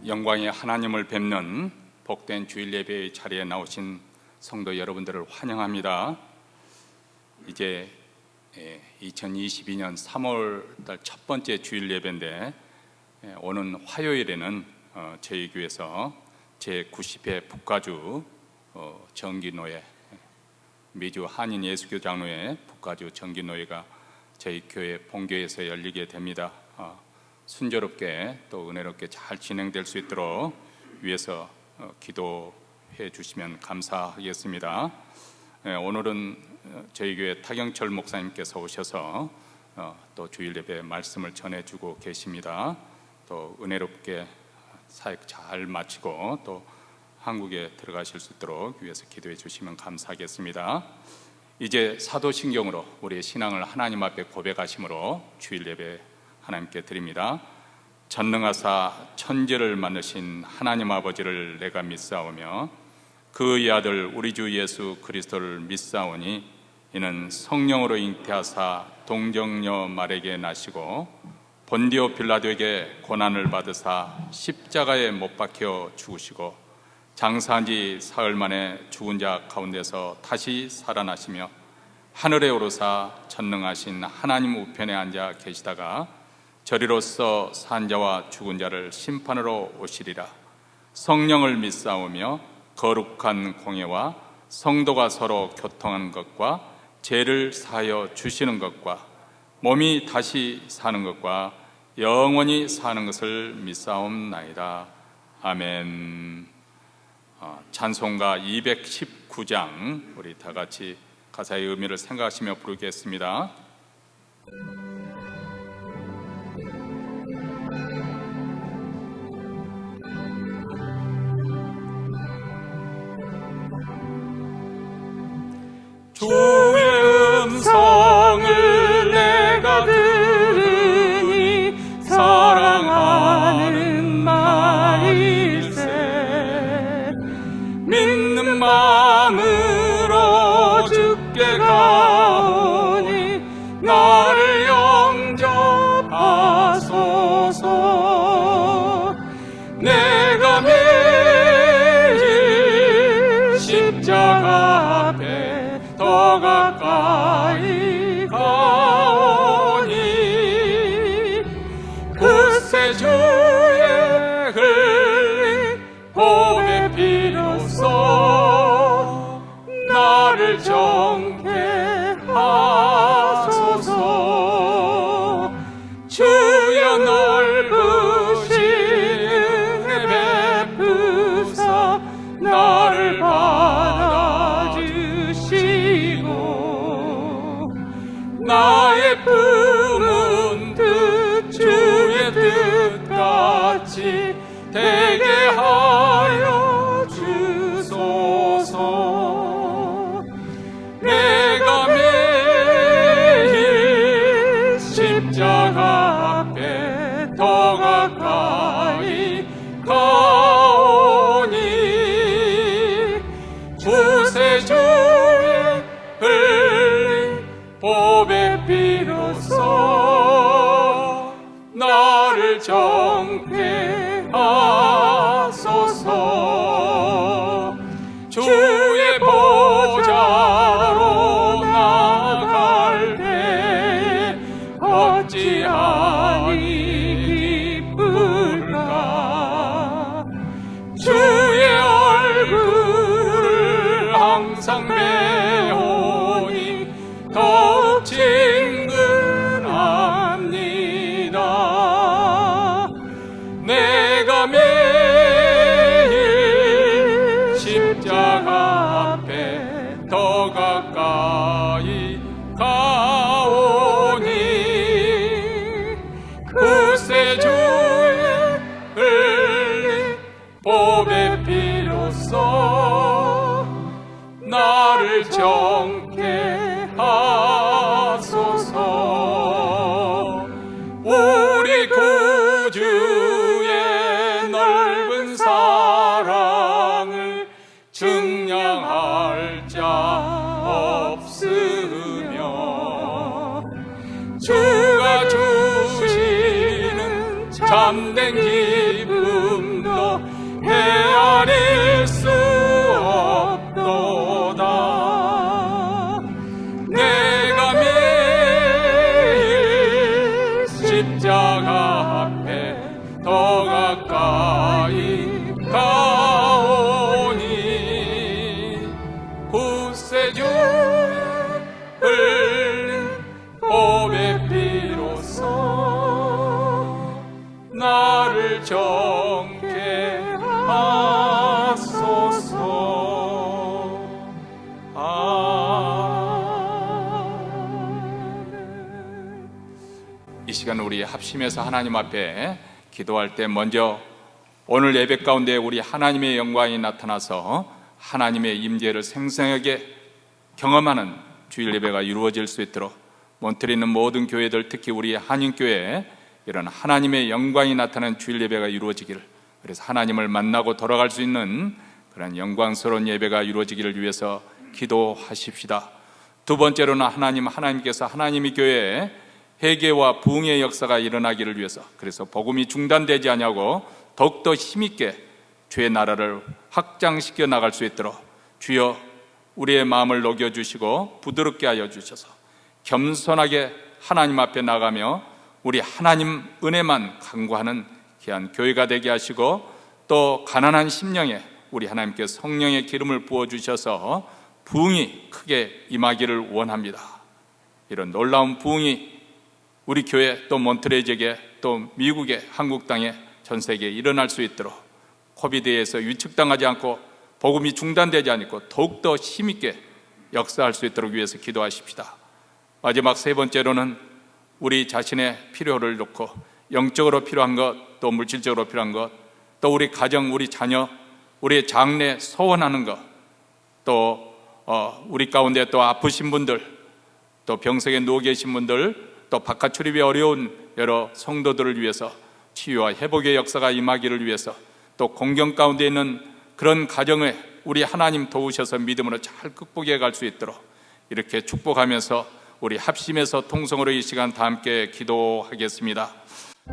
영광의 하나님을 뵙는 복된 주일 예배의 자리에 나오신 성도 여러분들을 환영합니다. 이제 2022년 3월 달 첫 번째 주일 예배인데, 오는 화요일에는 저희 교회에서 제90회 북가주 정기노회, 미주 한인 예수교 장로회 북가주 정기노회가 저희 교회 본교회에서 열리게 됩니다. 순조롭게 또 은혜롭게 잘 진행될 수 있도록 위에서 기도해 주시면 감사하겠습니다. 오늘은 저희 교회 타경철 목사님께서 오셔서 또 주일 예배 말씀을 전해주고 계십니다. 또 은혜롭게 사역 잘 마치고 또 한국에 들어가실 수 있도록 위에서 기도해 주시면 감사하겠습니다. 이제 사도신경으로 우리의 신앙을 하나님 앞에 고백하심으로 주일 예배 하나님께 드립니다. 전능하사 천지를 만드신 하나님 아버지를 내가 믿사오며 그의 아들 우리 주 예수 그리스도를 믿사오니 이는 성령으로 잉태하사 동정녀 마리아에게 나시고 본디오 빌라도에게 고난을 받으사 십자가에 못 박혀 죽으시고 장사한 지 사흘 만에 죽은 자 가운데서 다시 살아나시며 하늘에 오르사 전능하신 하나님 우편에 앉아 계시다가 저리로서 산 자와 죽은 자를 심판으로 오시리라. 성령을 믿사오며 거룩한 공예와 성도가 서로 교통하는 것과 죄를 사하여 주시는 것과 몸이 다시 사는 것과 영원히 사는 것을 믿사옵나이다. 아멘. 찬송가 219장 우리 다 같이 가사의 의미를 생각하시며 부르겠습니다. 주의 음성을 내가 들으니 사랑하는 말일세. 믿는 마음으로 주께 가오니 나를 영접하소서. 내가 매일 십자가 앞에 더 가까이 가오니 그새 주의 흘린 봄의 비로소 나를 정케 하소서. 주여 넓으신 은혜 베푸사 나를 나의 품은 뜻 주의 뜻같이 되게 하여 주소서. 내가 매일 십자가 앞에 더 가까이 가오니 주세 주의 흘린 봄의 비로소 나를 정케 하소서. 주의 보좌로 나갈 때에 어찌하니 기쁠까. 주의 얼굴을 항상 배우니 더욱 친근합니다. 내가 매일 십자가 앞에 더 가까이 가오니 그새 주의 흘린 봄의 비로소 나를 정케 하소서. 우리 구주의 넓은 사랑을 증량할 자 없으며 주가 주시는 참된 기쁨도 십자가 앞에 더 가까이 가오니 구세주 흘린 보배 피로써 나를 정케 하소서. 이 시간 우리 합심해서 하나님 앞에 기도할 때 먼저 오늘 예배 가운데 우리 하나님의 영광이 나타나서 하나님의 임재를 생생하게 경험하는 주일 예배가 이루어질 수 있도록 몬트리에 있는 모든 교회들, 특히 우리 한인교회에 이런 하나님의 영광이 나타나는 주일 예배가 이루어지기를, 그래서 하나님을 만나고 돌아갈 수 있는 그런 영광스러운 예배가 이루어지기를 위해서 기도하십시다. 두 번째로는 하나님께서 하나님의 교회에 회개와 부흥의 역사가 일어나기를 위해서, 그래서 복음이 중단되지 않냐고 더욱더 힘있게 주의 나라를 확장시켜 나갈 수 있도록 주여 우리의 마음을 녹여주시고 부드럽게 하여 주셔서 겸손하게 하나님 앞에 나가며 우리 하나님 은혜만 간구하는 귀한 교회가 되게 하시고, 또 가난한 심령에 우리 하나님께 성령의 기름을 부어주셔서 부흥이 크게 임하기를 원합니다. 이런 놀라운 부흥이 우리 교회, 또 몬트리에 지역에, 또 미국에, 한국 땅에, 전 세계에 일어날 수 있도록 코비드에서 위축당하지 않고 복음이 중단되지 않고 더욱더 힘있게 역사할 수 있도록 위해서 기도하십시다. 마지막 세 번째로는 우리 자신의 필요를 놓고 영적으로 필요한 것, 또 물질적으로 필요한 것, 또 우리 가정, 우리 자녀, 우리 장래 소원하는 것, 또 우리 가운데 또 아프신 분들, 또 병석에 누워 계신 분들, 또 바깥 출입이 어려운 여러 성도들을 위해서 치유와 회복의 역사가 임하기를 위해서, 또 공경 가운데 있는 그런 가정에 우리 하나님 도우셔서 믿음으로 잘 극복해 갈 수 있도록 이렇게 축복하면서 우리 합심해서 통성으로 이 시간 다 함께 기도하겠습니다.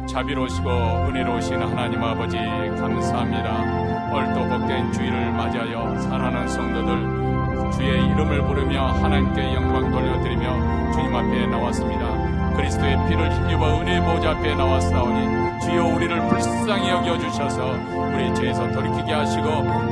자비로우시고 은혜로우신 하나님 아버지, 감사합니다. 오늘도 복된 주일을 맞이하여 사랑하는 성도들 주의 이름을 부르며 하나님께 영광 돌려드리며 주님 앞에 나왔습니다. 그리스도의 피를 힘입어 은혜의 보좌 앞에 나왔사오니 주여 우리를 불쌍히 여겨주셔서 우리 죄에서 돌이키게 하시고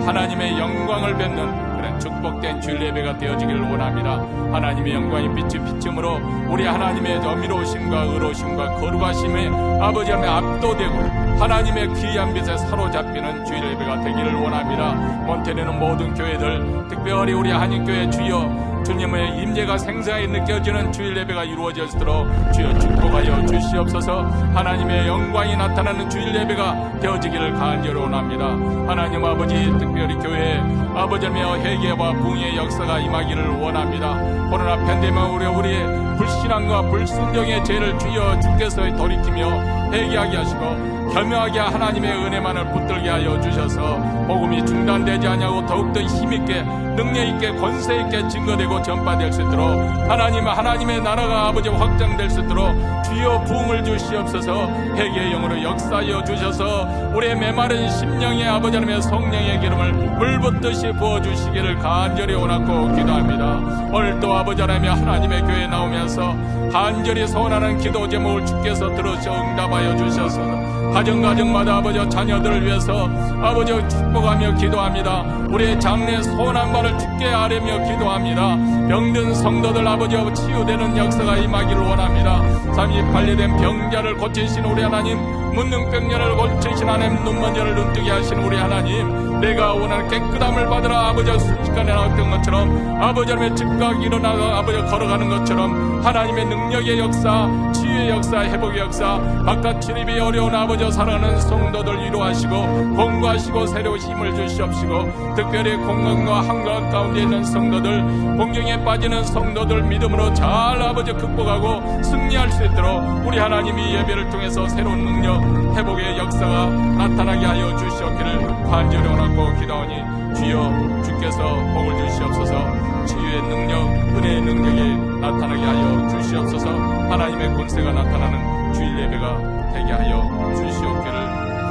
하나님의 영광을 뵙는 그런 축복된 주일 예배가 되어지기를 원합니다. 하나님의 영광이 빛이 비춤으로 우리 하나님의 어미로우심과 의로우심과 거룩하심에 아버지 앞에 압도되고 하나님의 귀한 빛에 사로잡히는 주일 예배가 되기를 원합니다. 몬테네는 모든 교회들, 특별히 우리 한인교회 주여 주님의 임재가 생생하게 느껴지는 주일 예배가 이루어지도록 주여 축복하여 주시옵소서. 하나님의 영광이 나타나는 주일 예배가 되어지기를 간절히 원합니다. 하나님 아버지, 특별히 교회에 아버지며 회개와 부흥의 역사가 임하기를 원합니다. 코로나 팬데믹 우리의 불신앙과 불순종의 죄를 주여 주께서 돌이키며 회개하게 하시고 겸허하게 하나님의 은혜만을 붙들게 하여 주셔서 복음이 중단되지 않냐고 더욱더 힘있게 능력있게 권세있게 증거되고 전파될 수 있도록 하나님의 나라가 아버지 확장될 수 있도록 주여 부흥을 주시옵소서. 회개의 영으로 역사하여 주셔서 우리의 메마른 심령에 아버지 하나님의 성령의 기름을 물붓듯이 부어주시기를 간절히 원하고 기도합니다. 오늘도 아버지 하나님의 교회에 나오면서 간절히 소원하는 기도 제목을 주께서 들으셔 응답하여 주셔서 가정마다 아버지 자녀들을 위해서 아버지 축복하며 기도합니다. 우리의 장래 소원한 바를 주께 아뢰며 기도합니다. 병든 성도들 아버지 치유되는 역사가 임하기를 원합니다. 잠이 관리된 병자를 고치신 우리 하나님, 문둥병자를 고치신 하나님, 눈먼저를 눈뜨게 하신 우리 하나님, 내가 원하는 깨끗함을 받으라 아버지 순식간에 나왔던 것처럼 아버지 하나님의 즉각 일어나가 아버지 걸어가는 것처럼 하나님의 능력의 역사, 치유의 역사, 회복의 역사, 바깥 출입이 어려운 아버지 사랑하는 성도들 위로하시고 공부하시고 새로운 힘을 주시옵시고 특별히 공간과 한강 가운데 있는 성도들, 공경에 빠지는 성도들 믿음으로 잘 아버지 극복하고 승리할 수 있도록 우리 하나님이 예배를 통해서 새로운 능력, 회복의 역사가 나타나게 하여 주시옵기를 간절히 원하고 기도하니 주여 주께서 복을 주시옵소서. 치유의 능력, 은혜의 능력이 나타나게 하여 주시옵소서. 하나님의 권세가 나타나는 주일 예배가 되게 하여 주시옵기를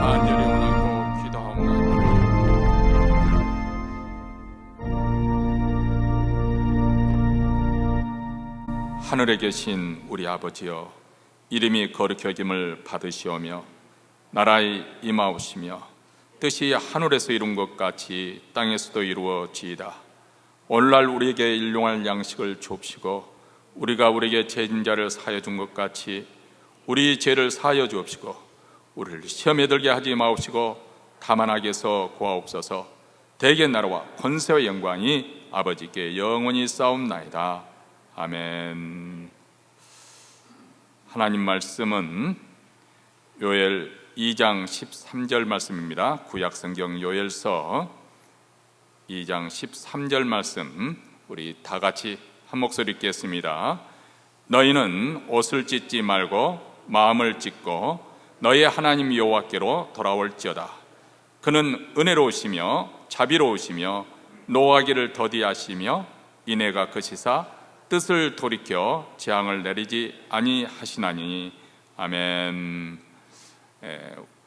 간절히 원하고 기도하옵나이다. 하늘에 계신 우리 아버지여, 이름이 거룩히 여김을 받으시오며 나라의 임하오시며 뜻이 하늘에서 이룬 것 같이 땅에서도 이루어지이다. 오늘날 우리에게 일용할 양식을 주옵시고 우리가 우리에게 죄진 자를 사하여 준 것 같이 우리 죄를 사하여 주옵시고 우리를 시험에 들게 하지 마옵시고 다만 악에서 구하옵소서. 대개 나라와 권세와 영광이 아버지께 영원히 싸움나이다. 아멘. 하나님 말씀은 요엘 2장 13절 말씀입니다. 구약성경 요엘서 2장 13절 말씀 우리 다 같이 한 목소리 읽겠습니다. 너희는 옷을 찢지 말고 마음을 찢고 너희 하나님 여호와께로 돌아올지어다. 그는 은혜로우시며 자비로우시며 노하기를 더디하시며 인애가 거시사 뜻을 돌이켜 재앙을 내리지 아니하시나니. 아멘.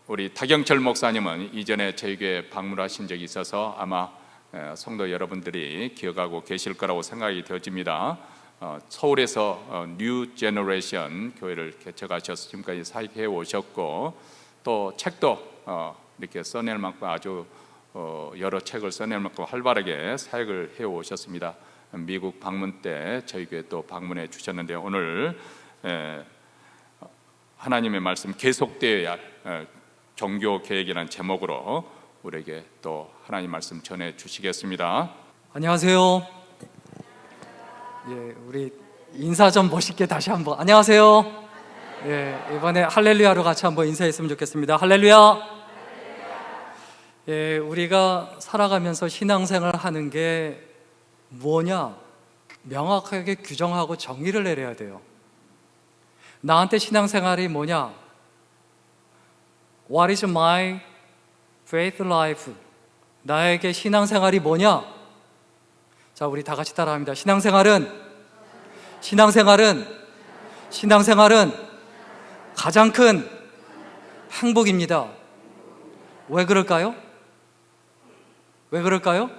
우리 타경철 목사님은 이전에 저희 교회에 방문하신 적이 있어서 아마 성도 여러분들이 기억하고 계실 거라고 생각이 되어집니다. 서울에서 뉴 제너레이션 교회를 개척하셔서 지금까지 사역해 오셨고 또 책도 이렇게 써낼 만큼 아주 여러 책을 써낼 만큼 활발하게 사역을 해 오셨습니다. 미국 방문 때 저희 교회 또 방문해 주셨는데 오늘 하나님의 말씀 계속되어야 할 종교 계획이라는 제목으로 우리에게 또 하나님 말씀 전해 주시겠습니다. 안녕하세요. 예, 우리 인사 좀 멋있게 다시 한번 안녕하세요. 예, 이번에 할렐루야로 같이 한번 인사했으면 좋겠습니다. 할렐루야. 예, 우리가 살아가면서 신앙생활 하는 게 뭐냐? 명확하게 규정하고 정의를 내려야 돼요. 나한테 신앙생활이 뭐냐? What is my faith life? 나에게 신앙생활이 뭐냐? 자, 우리 다 같이 따라합니다. 신앙생활은 가장 큰 행복입니다. 왜 그럴까요? 왜 그럴까요?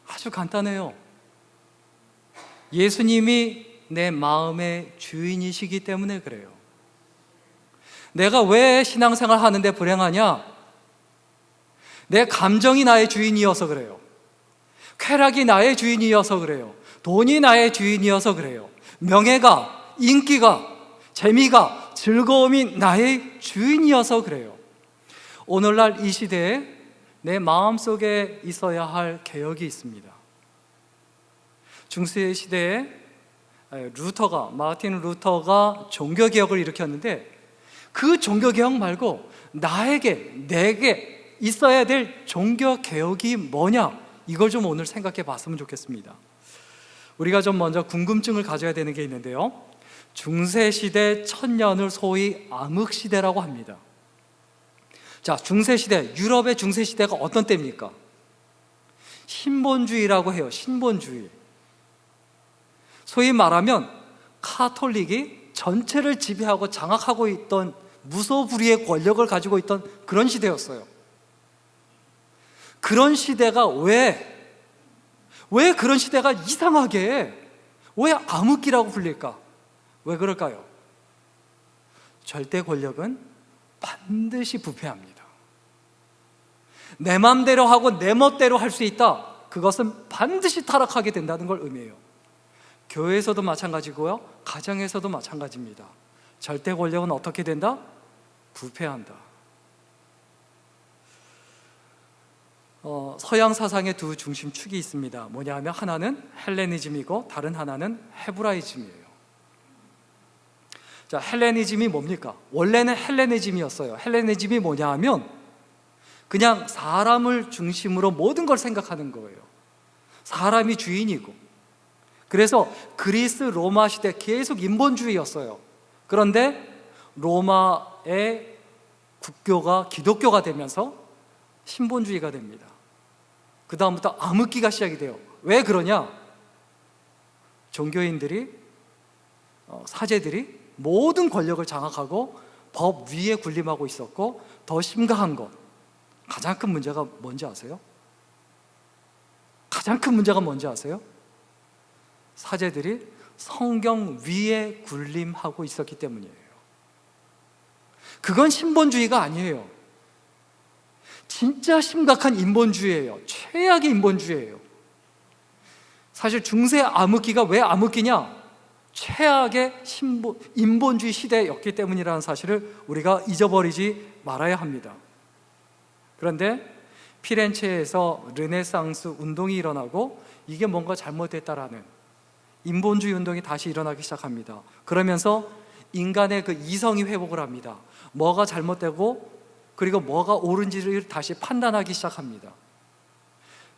아주 간단해요. 예수님이 내 마음의 주인이시기 때문에 그래요. 내가 왜 신앙생활 하는데 불행하냐? 내 감정이 나의 주인이어서 그래요. 쾌락이 나의 주인이어서 그래요. 돈이 나의 주인이어서 그래요. 명예가, 인기가, 재미가, 즐거움이 나의 주인이어서 그래요. 오늘날 이 시대에 내 마음속에 있어야 할 개혁이 있습니다. 중세 시대에 마틴 루터가 종교개혁을 일으켰는데 그 종교개혁 말고 내게 있어야 될 종교개혁이 뭐냐? 이걸 좀 오늘 생각해 봤으면 좋겠습니다. 우리가 좀 먼저 궁금증을 가져야 되는 게 있는데요. 중세시대 천년을 소위 암흑시대라고 합니다. 자, 중세시대, 유럽의 중세시대가 어떤 때입니까? 신본주의라고 해요. 신본주의. 소위 말하면 카톨릭이 전체를 지배하고 장악하고 있던 무소불위의 권력을 가지고 있던 그런 시대였어요. 그런 시대가 왜 그런 시대가 이상하게 왜 암흑기라고 불릴까? 왜 그럴까요? 절대 권력은 반드시 부패합니다. 내 맘대로 하고 내 멋대로 할 수 있다. 그것은 반드시 타락하게 된다는 걸 의미해요. 교회에서도 마찬가지고요, 가정에서도 마찬가지입니다. 절대 권력은 어떻게 된다? 부패한다. 서양 사상의 두 중심축이 있습니다. 뭐냐 하면 하나는 헬레니즘이고 다른 하나는 헤브라이즘이에요. 자, 헬레니즘이 뭡니까? 원래는 헬레니즘이었어요. 헬레니즘이 뭐냐 하면 그냥 사람을 중심으로 모든 걸 생각하는 거예요. 사람이 주인이고. 그래서 그리스 로마 시대 계속 인본주의였어요. 그런데 로마의 국교가 기독교가 되면서 신본주의가 됩니다. 그 다음부터 암흑기가 시작이 돼요. 왜 그러냐? 종교인들이, 사제들이 모든 권력을 장악하고 법 위에 군림하고 있었고, 더 심각한 것, 가장 큰 문제가 뭔지 아세요? 가장 큰 문제가 뭔지 아세요? 사제들이 성경 위에 군림하고 있었기 때문이에요. 그건 신본주의가 아니에요. 진짜 심각한 인본주의예요. 최악의 인본주의예요. 사실 중세 암흑기가 왜 암흑기냐? 최악의 인본주의 시대였기 때문이라는 사실을 우리가 잊어버리지 말아야 합니다. 그런데 피렌체에서 르네상스 운동이 일어나고 이게 뭔가 잘못됐다라는 인본주의 운동이 다시 일어나기 시작합니다. 그러면서 인간의 그 이성이 회복을 합니다. 뭐가 잘못되고 그리고 뭐가 옳은지를 다시 판단하기 시작합니다.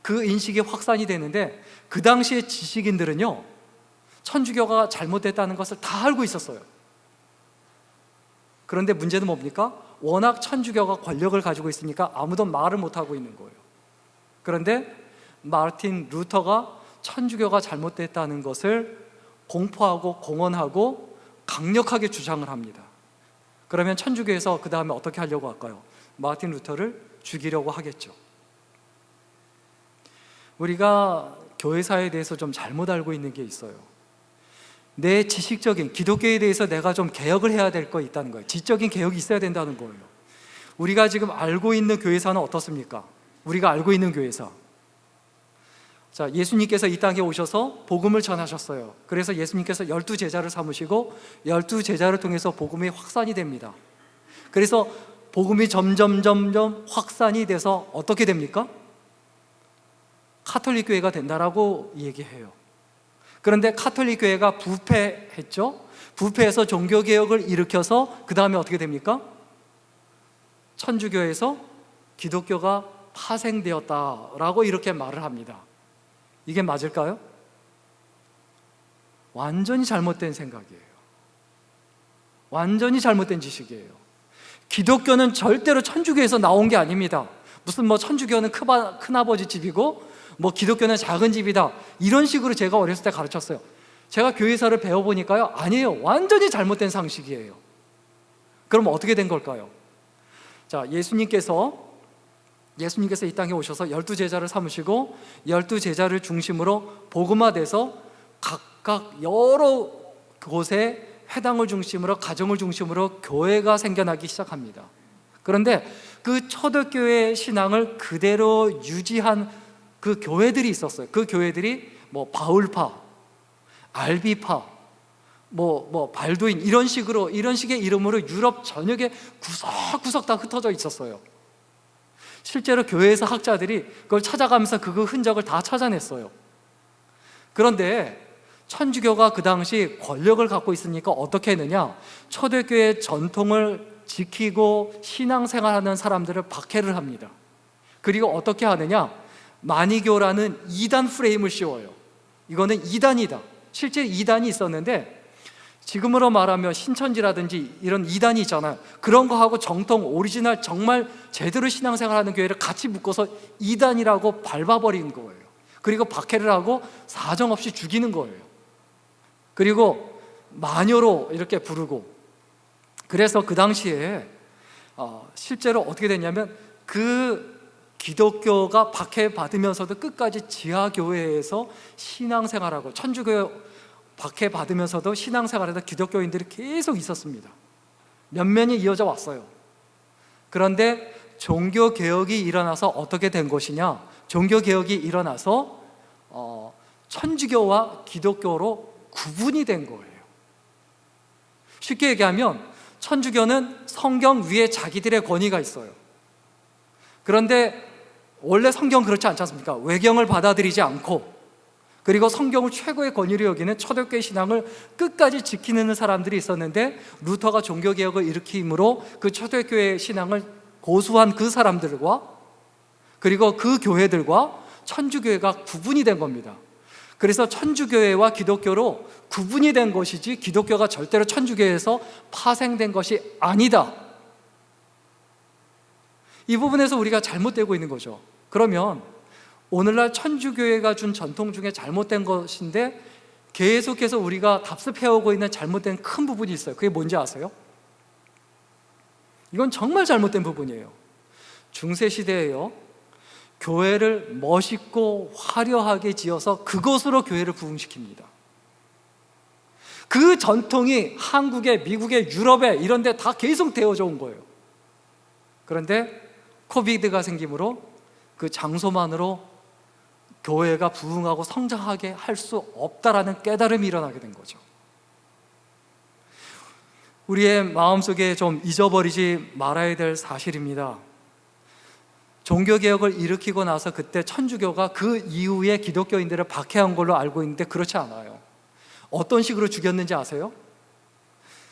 그 인식이 확산이 되는데 그 당시의 지식인들은요, 천주교가 잘못됐다는 것을 다 알고 있었어요. 그런데 문제는 뭡니까? 워낙 천주교가 권력을 가지고 있으니까 아무도 말을 못하고 있는 거예요. 그런데 마르틴 루터가 천주교가 잘못됐다는 것을 공포하고 공언하고 강력하게 주장을 합니다. 그러면 천주교에서 그 다음에 어떻게 하려고 할까요? 마르틴 루터를 죽이려고 하겠죠. 우리가 교회사에 대해서 좀 잘못 알고 있는 게 있어요. 내 지식적인 기독교에 대해서 내가 좀 개혁을 해야 될 거 있다는 거예요. 지적인 개혁이 있어야 된다는 거예요. 우리가 지금 알고 있는 교회사는 어떻습니까? 우리가 알고 있는 교회사, 자, 예수님께서 이 땅에 오셔서 복음을 전하셨어요. 그래서 예수님께서 12제자를 삼으시고 12제자를 통해서 복음이 확산이 됩니다. 그래서 복음이 점점 확산이 돼서 어떻게 됩니까? 카톨릭 교회가 된다라고 얘기해요. 그런데 카톨릭 교회가 부패했죠. 부패해서 종교개혁을 일으켜서 그 다음에 어떻게 됩니까? 천주교에서 기독교가 파생되었다라고 이렇게 말을 합니다. 이게 맞을까요? 완전히 잘못된 생각이에요. 완전히 잘못된 지식이에요. 기독교는 절대로 천주교에서 나온 게 아닙니다. 무슨 천주교는 큰아버지 집이고 기독교는 작은 집이다, 이런 식으로 제가 어렸을 때 가르쳤어요. 제가 교회사를 배워보니까요, 아니에요. 완전히 잘못된 상식이에요. 그럼 어떻게 된 걸까요? 자, 예수님께서 이 땅에 오셔서 12제자를 삼으시고 12제자를 중심으로 복음화돼서 각각 여러 곳에 회당을 중심으로, 가정을 중심으로 교회가 생겨나기 시작합니다. 그런데 그 초대교회 신앙을 그대로 유지한 그 교회들이 있었어요. 그 교회들이 바울파, 알비파, 발두인, 이런 식의 이름으로 유럽 전역에 구석구석 다 흩어져 있었어요. 실제로 교회에서 학자들이 그걸 찾아가면서 그 흔적을 다 찾아냈어요. 그런데 천주교가 그 당시 권력을 갖고 있으니까 어떻게 했느냐? 초대교회 전통을 지키고 신앙생활하는 사람들을 박해를 합니다. 그리고 어떻게 하느냐? 마니교라는 이단 프레임을 씌워요. 이거는 이단이다. 실제 이단이 있었는데 지금으로 말하면 신천지라든지 이런 이단이 있잖아요. 그런 거하고 정통 오리지널 정말 제대로 신앙생활하는 교회를 같이 묶어서 이단이라고 밟아버린 거예요. 그리고 박해를 하고 사정없이 죽이는 거예요. 그리고 마녀로 이렇게 부르고, 그래서 그 당시에 실제로 어떻게 됐냐면 그 기독교가 박해받으면서도 끝까지 지하교회에서 신앙생활하고, 천주교 박해받으면서도 신앙생활에서 기독교인들이 계속 있었습니다. 면면이 이어져 왔어요. 그런데 종교개혁이 일어나서 어떻게 된 것이냐? 종교개혁이 일어나서 천주교와 기독교로 구분이 된 거예요. 쉽게 얘기하면 천주교는 성경 위에 자기들의 권위가 있어요. 그런데 원래 성경은 그렇지 않지 않습니까? 외경을 받아들이지 않고, 그리고 성경을 최고의 권위로 여기는 초대교회 신앙을 끝까지 지키는 사람들이 있었는데, 루터가 종교개혁을 일으킴으로 그 초대교회 신앙을 고수한 그 사람들과 그리고 그 교회들과 천주교회가 구분이 된 겁니다. 그래서 천주교회와 기독교로 구분이 된 것이지 기독교가 절대로 천주교회에서 파생된 것이 아니다. 이 부분에서 우리가 잘못되고 있는 거죠. 그러면 오늘날 천주교회가 준 전통 중에 잘못된 것인데 계속해서 우리가 답습해오고 있는 잘못된 큰 부분이 있어요. 그게 뭔지 아세요? 이건 정말 잘못된 부분이에요. 중세시대에요, 교회를 멋있고 화려하게 지어서 그것으로 교회를 부흥시킵니다. 그 전통이 한국에, 미국에, 유럽에 이런 데 다 계속 되어져 온 거예요. 그런데 코비드가 생김으로 그 장소만으로 교회가 부흥하고 성장하게 할 수 없다라는 깨달음이 일어나게 된 거죠. 우리의 마음속에 좀 잊어버리지 말아야 될 사실입니다. 종교개혁을 일으키고 나서 그때 천주교가 그 이후에 기독교인들을 박해한 걸로 알고 있는데 그렇지 않아요. 어떤 식으로 죽였는지 아세요?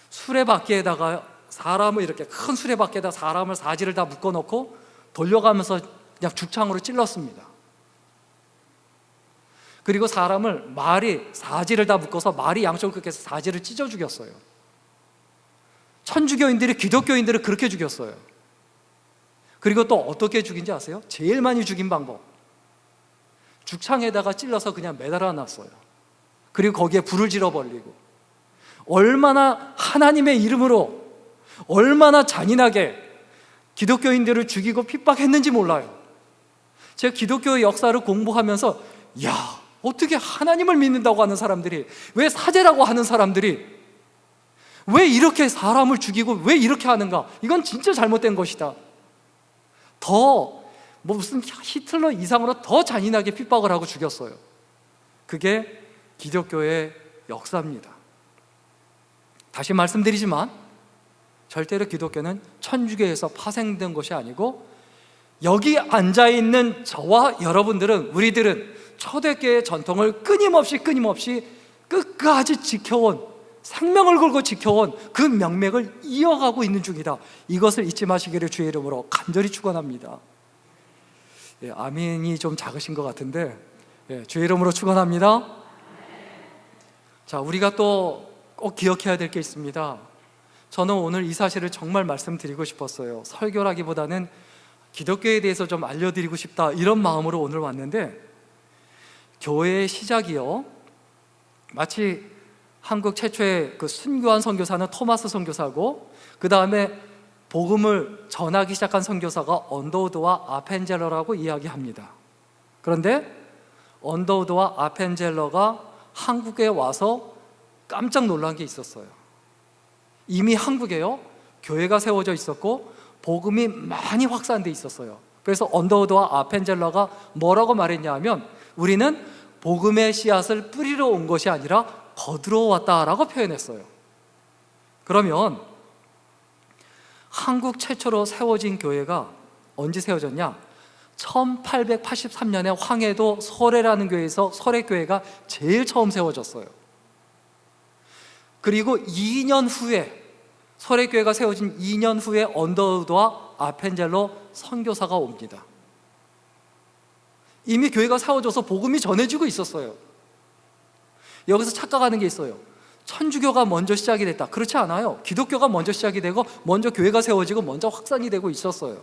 수레바퀴에다가 사람을 이렇게 큰 수레바퀴에다 사람을 사지를 다 묶어놓고 돌려가면서 그냥 죽창으로 찔렀습니다. 그리고 사람을 말이 사지를 다 묶어서 말이 양쪽을 그렇게 해서 사지를 찢어 죽였어요. 천주교인들이 기독교인들을 그렇게 죽였어요. 그리고 또 어떻게 죽인지 아세요? 제일 많이 죽인 방법, 죽창에다가 찔러서 그냥 매달아 놨어요. 그리고 거기에 불을 질러 버리고, 얼마나 하나님의 이름으로 얼마나 잔인하게 기독교인들을 죽이고 핍박했는지 몰라요. 제가 기독교의 역사를 공부하면서 야, 어떻게 하나님을 믿는다고 하는 사람들이, 왜 사제라고 하는 사람들이 왜 이렇게 사람을 죽이고 왜 이렇게 하는가? 이건 진짜 잘못된 것이다. 더 무슨 히틀러 이상으로 더 잔인하게 핍박을 하고 죽였어요. 그게 기독교의 역사입니다. 다시 말씀드리지만 절대로 기독교는 천주교에서 파생된 것이 아니고, 여기 앉아있는 저와 여러분들은, 우리들은 초대교회의 전통을 끊임없이 끝까지 지켜온, 생명을 걸고 지켜온 그 명맥을 이어가고 있는 중이다. 이것을 잊지 마시기를 주의 이름으로 간절히 축원합니다. 아멘이 좀 작으신 것 같은데, 주의 이름으로 축원합니다. 자, 우리가 또 꼭 기억해야 될 게 있습니다. 저는 오늘 이 사실을 정말 말씀드리고 싶었어요. 설교라기보다는 기독교에 대해서 좀 알려드리고 싶다, 이런 마음으로 오늘 왔는데, 교회의 시작이요, 마치 한국 최초의 그 순교한 선교사는 토마스 선교사고, 그 다음에 복음을 전하기 시작한 선교사가 언더우드와 아펜젤러라고 이야기합니다. 그런데 언더우드와 아펜젤러가 한국에 와서 깜짝 놀란 게 있었어요. 이미 한국에요, 교회가 세워져 있었고 복음이 많이 확산돼 있었어요. 그래서 언더우드와 아펜젤러가 뭐라고 말했냐 하면, 우리는 복음의 씨앗을 뿌리러 온 것이 아니라 거두러 왔다라고 표현했어요. 그러면 한국 최초로 세워진 교회가 언제 세워졌냐? 1883년에 황해도 설해라는 교회에서 설해교회가 제일 처음 세워졌어요. 그리고 2년 후에, 설해교회가 세워진 2년 후에 언더우드와 아펜젤러 선교사가 옵니다. 이미 교회가 세워져서 복음이 전해지고 있었어요. 여기서 착각하는 게 있어요. 천주교가 먼저 시작이 됐다. 그렇지 않아요. 기독교가 먼저 시작이 되고 먼저 교회가 세워지고 먼저 확산이 되고 있었어요.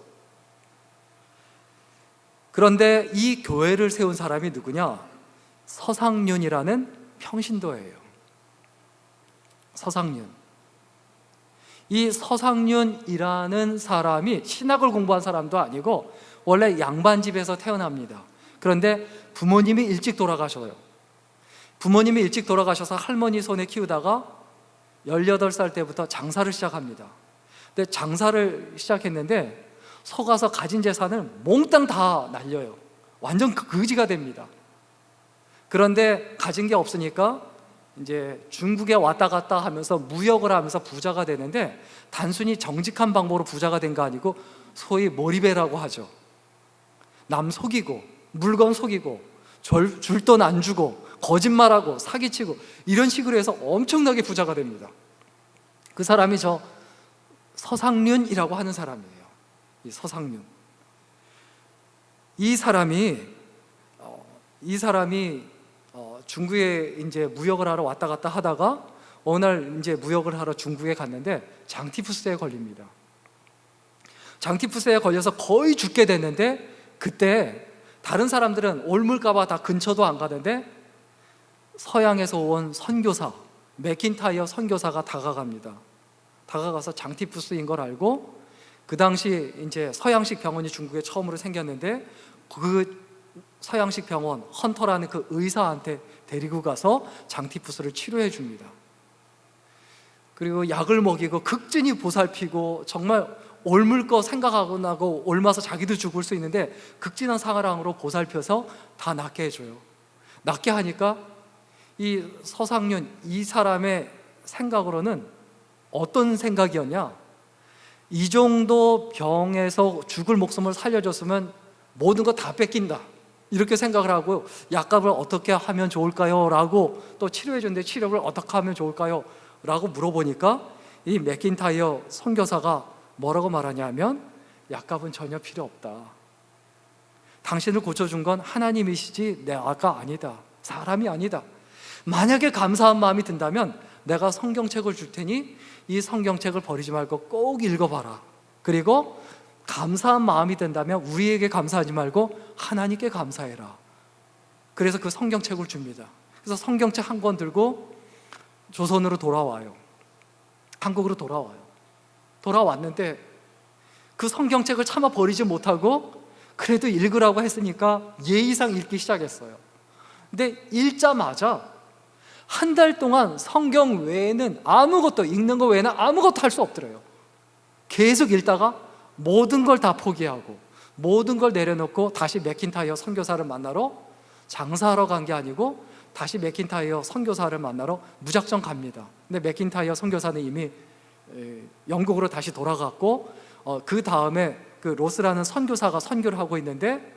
그런데 이 교회를 세운 사람이 누구냐? 서상륜이라는 평신도예요. 서상륜. 이 서상륜이라는 사람이 신학을 공부한 사람도 아니고 원래 양반집에서 태어납니다. 그런데 부모님이 일찍 돌아가셔요. 부모님이 일찍 돌아가셔서 할머니 손에 키우다가 18살 때부터 장사를 시작합니다. 근데 장사를 시작했는데 속아서 가진 재산을 몽땅 다 날려요. 완전 거지가 됩니다. 그런데 가진 게 없으니까 이제 중국에 왔다 갔다 하면서 무역을 하면서 부자가 되는데, 단순히 정직한 방법으로 부자가 된 거 아니고 소위 몰입배라고 하죠. 남 속이고 물건 속이고 줄 돈 안 주고 거짓말하고 사기치고 이런 식으로 해서 엄청나게 부자가 됩니다. 그 사람이 저 서상륜이라고 하는 사람이에요. 이 서상륜. 이 사람이 중국에 이제 무역을 하러 왔다 갔다 하다가 어느 날 이제 무역을 하러 중국에 갔는데 장티푸스에 걸립니다. 장티푸스에 걸려서 거의 죽게 됐는데, 그때 다른 사람들은 옮을까봐 다 근처도 안 가는데 서양에서 온 선교사, 맥킨타이어 선교사가 다가갑니다. 다가가서 장티푸스인 걸 알고, 그 당시 이제 서양식 병원이 중국에 처음으로 생겼는데 그 서양식 병원 헌터라는 그 의사한테 데리고 가서 장티푸스를 치료해 줍니다. 그리고 약을 먹이고 극진히 보살피고 정말 옮을 거 생각하고 나고 옮아서 자기도 죽을 수 있는데 극진한 사랑으로 보살펴서 다 낫게 해줘요. 낫게 하니까 이 서상윤 이 사람의 생각으로는 어떤 생각이었냐? 이 정도 병에서 죽을 목숨을 살려줬으면 모든 거 다 뺏긴다, 이렇게 생각을 하고 약값을 어떻게 하면 좋을까요? 라고 또 치료해 줬는데 치료를 어떻게 하면 좋을까요? 라고 물어보니까 이 맥킨타이어 선교사가 뭐라고 말하냐면 약값은 전혀 필요 없다. 당신을 고쳐준 건 하나님이시지 내가 아니다, 사람이 아니다. 만약에 감사한 마음이 든다면 내가 성경책을 줄 테니 이 성경책을 버리지 말고 꼭 읽어봐라. 그리고 감사한 마음이 든다면 우리에게 감사하지 말고 하나님께 감사해라. 그래서 그 성경책을 줍니다. 그래서 성경책 한 권 들고 조선으로 돌아와요. 한국으로 돌아와요. 돌아왔는데 그 성경책을 차마 버리지 못하고 그래도 읽으라고 했으니까 예의상 읽기 시작했어요. 근데 읽자마자 한 달 동안 성경 외에는 아무것도, 읽는 거 외에는 아무것도 할 수 없더래요. 계속 읽다가 모든 걸 다 포기하고 모든 걸 내려놓고 다시 맥킨타이어 선교사를 만나러 장사하러 간 게 아니고 다시 맥킨타이어 선교사를 만나러 무작정 갑니다. 근데 맥킨타이어 선교사는 이미 영국으로 다시 돌아갔고 그 다음에 그 로스라는 선교사가 선교를 하고 있는데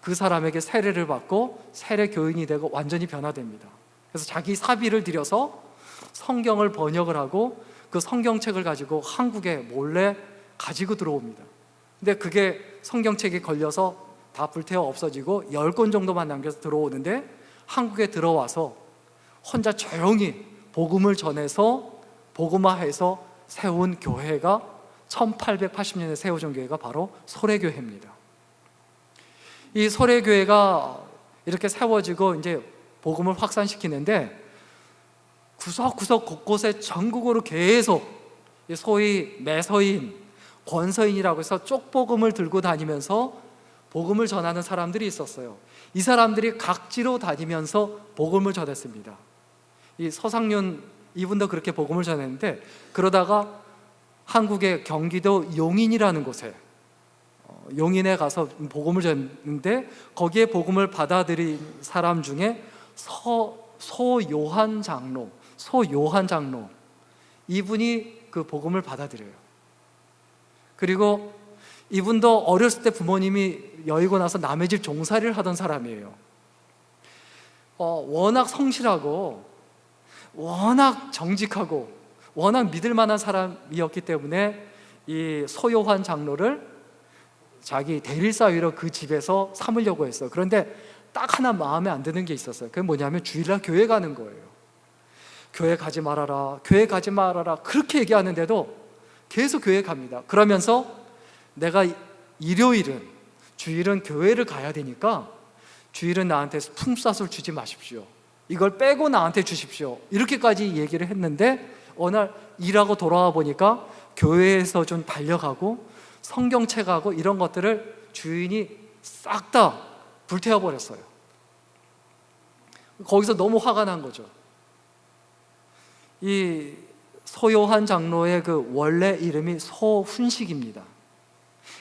그 사람에게 세례를 받고 세례 교인이 되고 완전히 변화됩니다. 그래서 자기 사비를 들여서 성경을 번역을 하고 그 성경책을 가지고 한국에 몰래 가지고 들어옵니다. 근데 그게 성경책이 걸려서 다 불태워 없어지고 10권 정도만 남겨서 들어오는데 한국에 들어와서 혼자 조용히 복음을 전해서 복음화해서 세운 교회가 1880년에 세워진 교회가 바로 소래교회입니다. 이 소래교회가 이렇게 세워지고 이제 복음을 확산시키는데 구석구석 곳곳에 전국으로 계속 소위 매서인, 권서인이라고 해서 쪽복음을 들고 다니면서 복음을 전하는 사람들이 있었어요. 이 사람들이 각지로 다니면서 복음을 전했습니다. 이 서상윤 이분도 그렇게 복음을 전했는데 그러다가 한국의 경기도 용인이라는 곳에 용인에 가서 복음을 전했는데 거기에 복음을 받아들인 사람 중에 소요한 장로 이분이 그 복음을 받아들여요. 그리고 이분도 어렸을 때 부모님이 여의고 나서 남의 집 종살이를 하던 사람이에요. 워낙 성실하고 워낙 정직하고 워낙 믿을 만한 사람이었기 때문에 이 소요한 장로를 자기 대릴사위로 그 집에서 삼으려고 했어요. 그런데 딱 하나 마음에 안 드는 게 있었어요. 그게 뭐냐면 주일날 교회 가는 거예요. 교회 가지 말아라, 교회 가지 말아라 그렇게 얘기하는데도 계속 교회 갑니다. 그러면서 내가 일요일은, 주일은 교회를 가야 되니까 주일은 나한테 품삯을 주지 마십시오, 이걸 빼고 나한테 주십시오, 이렇게까지 얘기를 했는데 어느 날 일하고 돌아와 보니까 교회에서 좀 달려가고 성경책하고 이런 것들을 주인이 싹 다 불태워버렸어요. 거기서 너무 화가 난 거죠. 이 소요한 장로의 그 원래 이름이 소훈식입니다.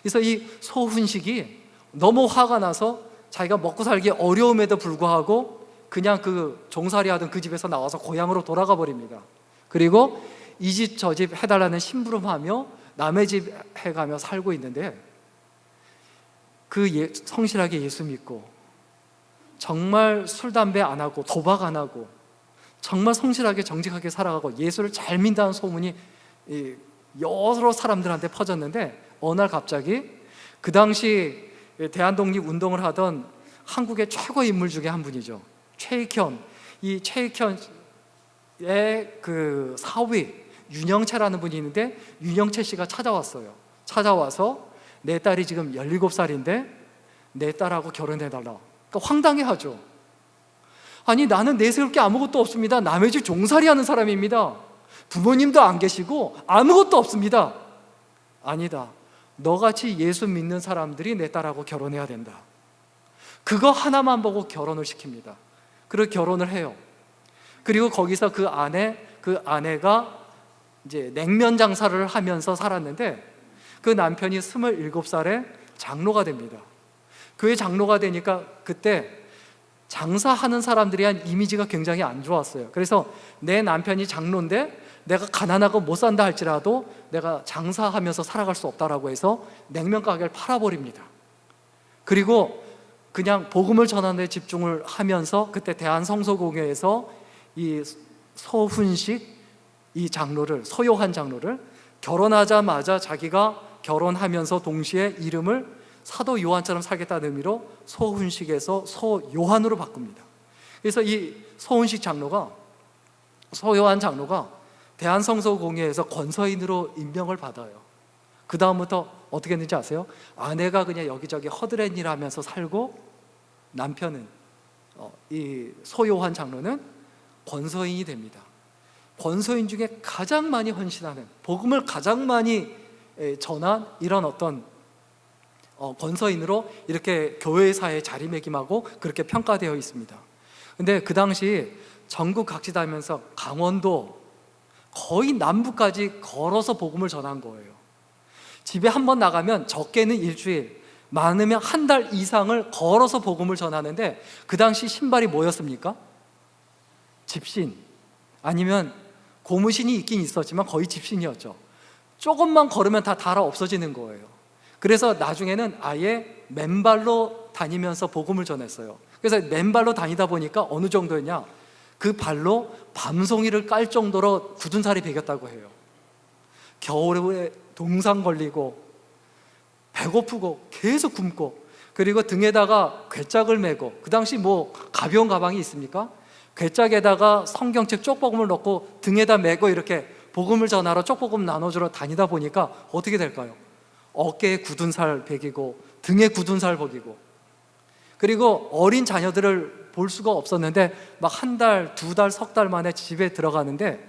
그래서 이 소훈식이 너무 화가 나서 자기가 먹고 살기 어려움에도 불구하고 그냥 그 종살이 하던 그 집에서 나와서 고향으로 돌아가 버립니다. 그리고 이 집 저 집 해달라는 심부름하며 남의 집 해가며 살고 있는데 그 성실하게 예수 믿고 정말 술 담배 안 하고 도박 안 하고 정말 성실하게 정직하게 살아가고 예수를 잘 믿는다는 소문이 여러 사람들한테 퍼졌는데 어느 날 갑자기 그 당시 대한독립 운동을 하던 한국의 최고 인물 중에 한 분이죠. 최익현. 이 최익현의 그 사위 윤영채라는 분이 있는데 윤영채 씨가 찾아왔어요. 찾아와서 내 딸이 지금 17살인데 내 딸하고 결혼해달라. 그러니까 황당해하죠. 아니 나는 내세울 게 아무것도 없습니다. 남의 집 종살이 하는 사람입니다. 부모님도 안 계시고 아무것도 없습니다. 아니다. 너같이 예수 믿는 사람들이 내 딸하고 결혼해야 된다. 그거 하나만 보고 결혼을 시킵니다. 그리고 결혼을 해요. 그리고 거기서 그 아내가 이제 냉면 장사를 하면서 살았는데 그 남편이 27살에 장로가 됩니다. 교회 장로가 되니까 그때 장사하는 사람들에 대한 이미지가 굉장히 안 좋았어요. 그래서 내 남편이 장로인데 내가 가난하고 못 산다 할지라도 내가 장사하면서 살아갈 수 없다라고 해서 냉면 가게를 팔아버립니다. 그리고 그냥 복음을 전하는 데 집중을 하면서 그때 대한성서공회에서 이 서훈식 이 장로를, 서요한 장로를 결혼하자마자 자기가 결혼하면서 동시에 이름을 사도 요한처럼 살겠다는 의미로 서훈식에서 서요한으로 바꿉니다. 그래서 이 서훈식 장로가, 서요한 장로가 대한성서공회에서 권서인으로 임명을 받아요. 그 다음부터 어떻게 했는지 아세요? 아내가 그냥 여기저기 허드렛 일 하면서 살고 남편은 이 서요한 장로는 권서인이 됩니다. 권서인 중에 가장 많이 헌신하는, 복음을 가장 많이 전한 이런 어떤 권서인으로 이렇게 교회사에 자리매김하고 그렇게 평가되어 있습니다. 근데 그 당시 전국 각지 다니면서 강원도 거의 남부까지 걸어서 복음을 전한 거예요. 집에 한 번 나가면 적게는 일주일, 많으면 한 달 이상을 걸어서 복음을 전하는데 그 당시 신발이 뭐였습니까? 집신, 아니면 고무신이 있긴 있었지만 거의 집신이었죠. 조금만 걸으면 다 닳아 없어지는 거예요. 그래서 나중에는 아예 맨발로 다니면서 복음을 전했어요. 그래서 맨발로 다니다 보니까 어느 정도였냐, 그 발로 밤송이를 깔 정도로 굳은 살이 배겼다고 해요. 겨울에 동상 걸리고 배고프고 계속 굶고, 그리고 등에다가 괴짝을 메고, 그 당시 뭐 가벼운 가방이 있습니까? 괴짝에다가 성경책 쪽복음을 넣고 등에다 메고 이렇게 복음을 전하러 쪽복음 나눠주러 다니다 보니까 어떻게 될까요? 어깨에 굳은 살 베기고 등에 굳은 살 버기고, 그리고 어린 자녀들을 볼 수가 없었는데 막 한 달, 두 달, 석 달 만에 집에 들어가는데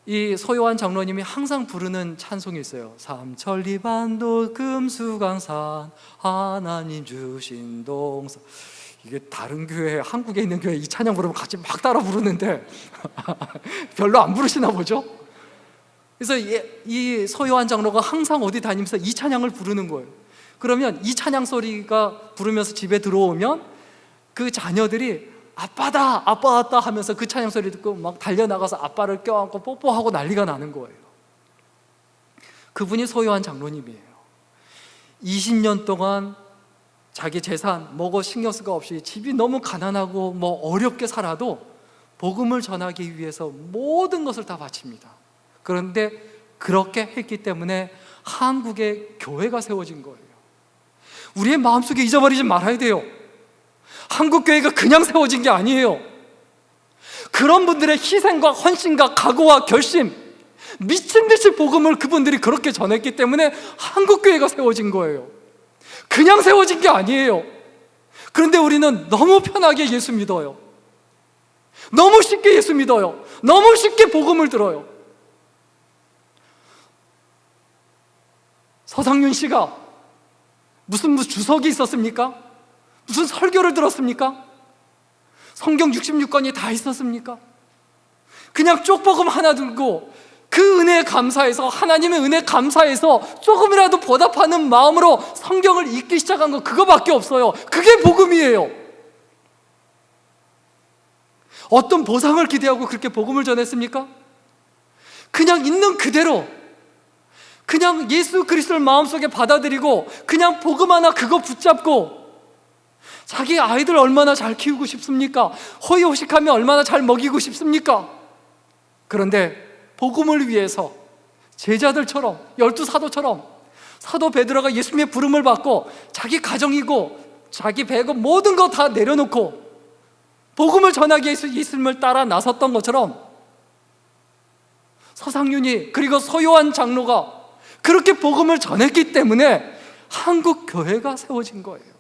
이 서요한 장로님이 항상 부르는 찬송이 있어요. 삼천리반도 금수강산 하나님 주신 동산. 이게 다른 교회, 한국에 있는 교회 이 찬양 부르면 같이 막 따라 부르는데 별로 안 부르시나 보죠? 그래서 이 서요한 장로가 항상 어디 다니면서 이 찬양을 부르는 거예요. 그러면 이 찬양 소리가 부르면서 집에 들어오면 그 자녀들이 아빠다, 아빠 왔다 하면서 그 찬양 소리 듣고 막 달려나가서 아빠를 껴안고 뽀뽀하고 난리가 나는 거예요. 그분이 서요한 장로님이에요. 20년 동안 자기 재산 뭐고 신경 쓸 거 없이 집이 너무 가난하고 뭐 어렵게 살아도 복음을 전하기 위해서 모든 것을 다 바칩니다. 그런데 그렇게 했기 때문에 한국에 교회가 세워진 거예요. 우리의 마음속에 잊어버리지 말아야 돼요. 한국 교회가 그냥 세워진 게 아니에요. 그런 분들의 희생과 헌신과 각오와 결심, 미친 듯이 복음을 그분들이 그렇게 전했기 때문에 한국 교회가 세워진 거예요. 그냥 세워진 게 아니에요. 그런데 우리는 너무 편하게 예수 믿어요. 너무 쉽게 예수 믿어요. 너무 쉽게 복음을 들어요. 서상윤 씨가 무슨 주석이 있었습니까? 무슨 설교를 들었습니까? 성경 66권이 다 있었습니까? 그냥 쪽복음 하나 들고 그 은혜에 감사해서, 하나님의 은혜에 감사해서 조금이라도 보답하는 마음으로 성경을 읽기 시작한 거 그거밖에 없어요. 그게 복음이에요. 어떤 보상을 기대하고 그렇게 복음을 전했습니까? 그냥 있는 그대로, 그냥 예수 그리스도를 마음속에 받아들이고 그냥 복음 하나 그거 붙잡고, 자기 아이들 얼마나 잘 키우고 싶습니까? 호의호식하며 얼마나 잘 먹이고 싶습니까? 그런데 복음을 위해서 제자들처럼, 12사도처럼 사도 베드로가 예수님의 부름을 받고 자기 가정이고 자기 배고 모든 거 다 내려놓고 복음을 전하기 위해서 예수님을 따라 나섰던 것처럼 서상윤이, 그리고 서요한 장로가 그렇게 복음을 전했기 때문에 한국 교회가 세워진 거예요.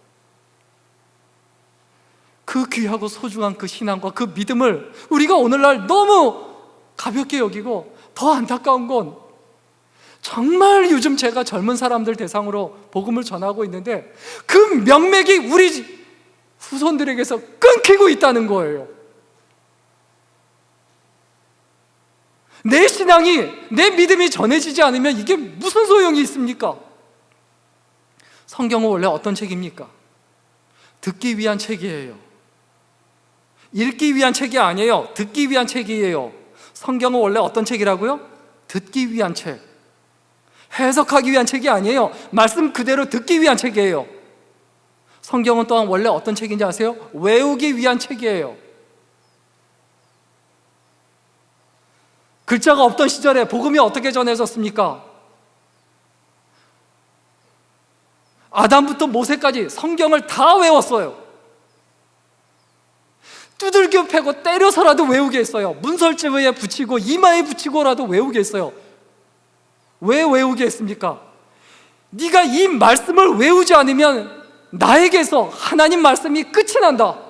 그 귀하고 소중한 그 신앙과 그 믿음을 우리가 오늘날 너무 가볍게 여기고, 더 안타까운 건 정말 요즘 제가 젊은 사람들 대상으로 복음을 전하고 있는데 그 명맥이 우리 후손들에게서 끊기고 있다는 거예요. 내 신앙이, 내 믿음이 전해지지 않으면 이게 무슨 소용이 있습니까? 성경은 원래 어떤 책입니까? 듣기 위한 책이에요. 읽기 위한 책이 아니에요. 듣기 위한 책이에요. 성경은 원래 어떤 책이라고요? 듣기 위한 책. 해석하기 위한 책이 아니에요. 말씀 그대로 듣기 위한 책이에요. 성경은 또한 원래 어떤 책인지 아세요? 외우기 위한 책이에요. 글자가 없던 시절에 복음이 어떻게 전해졌습니까? 아담부터 모세까지 성경을 다 외웠어요. 두들겨 패고 때려서라도 외우게 했어요. 문설주에 붙이고 이마에 붙이고라도 외우게 했어요. 왜 외우게 했습니까? 네가 이 말씀을 외우지 않으면 나에게서 하나님 말씀이 끝이 난다.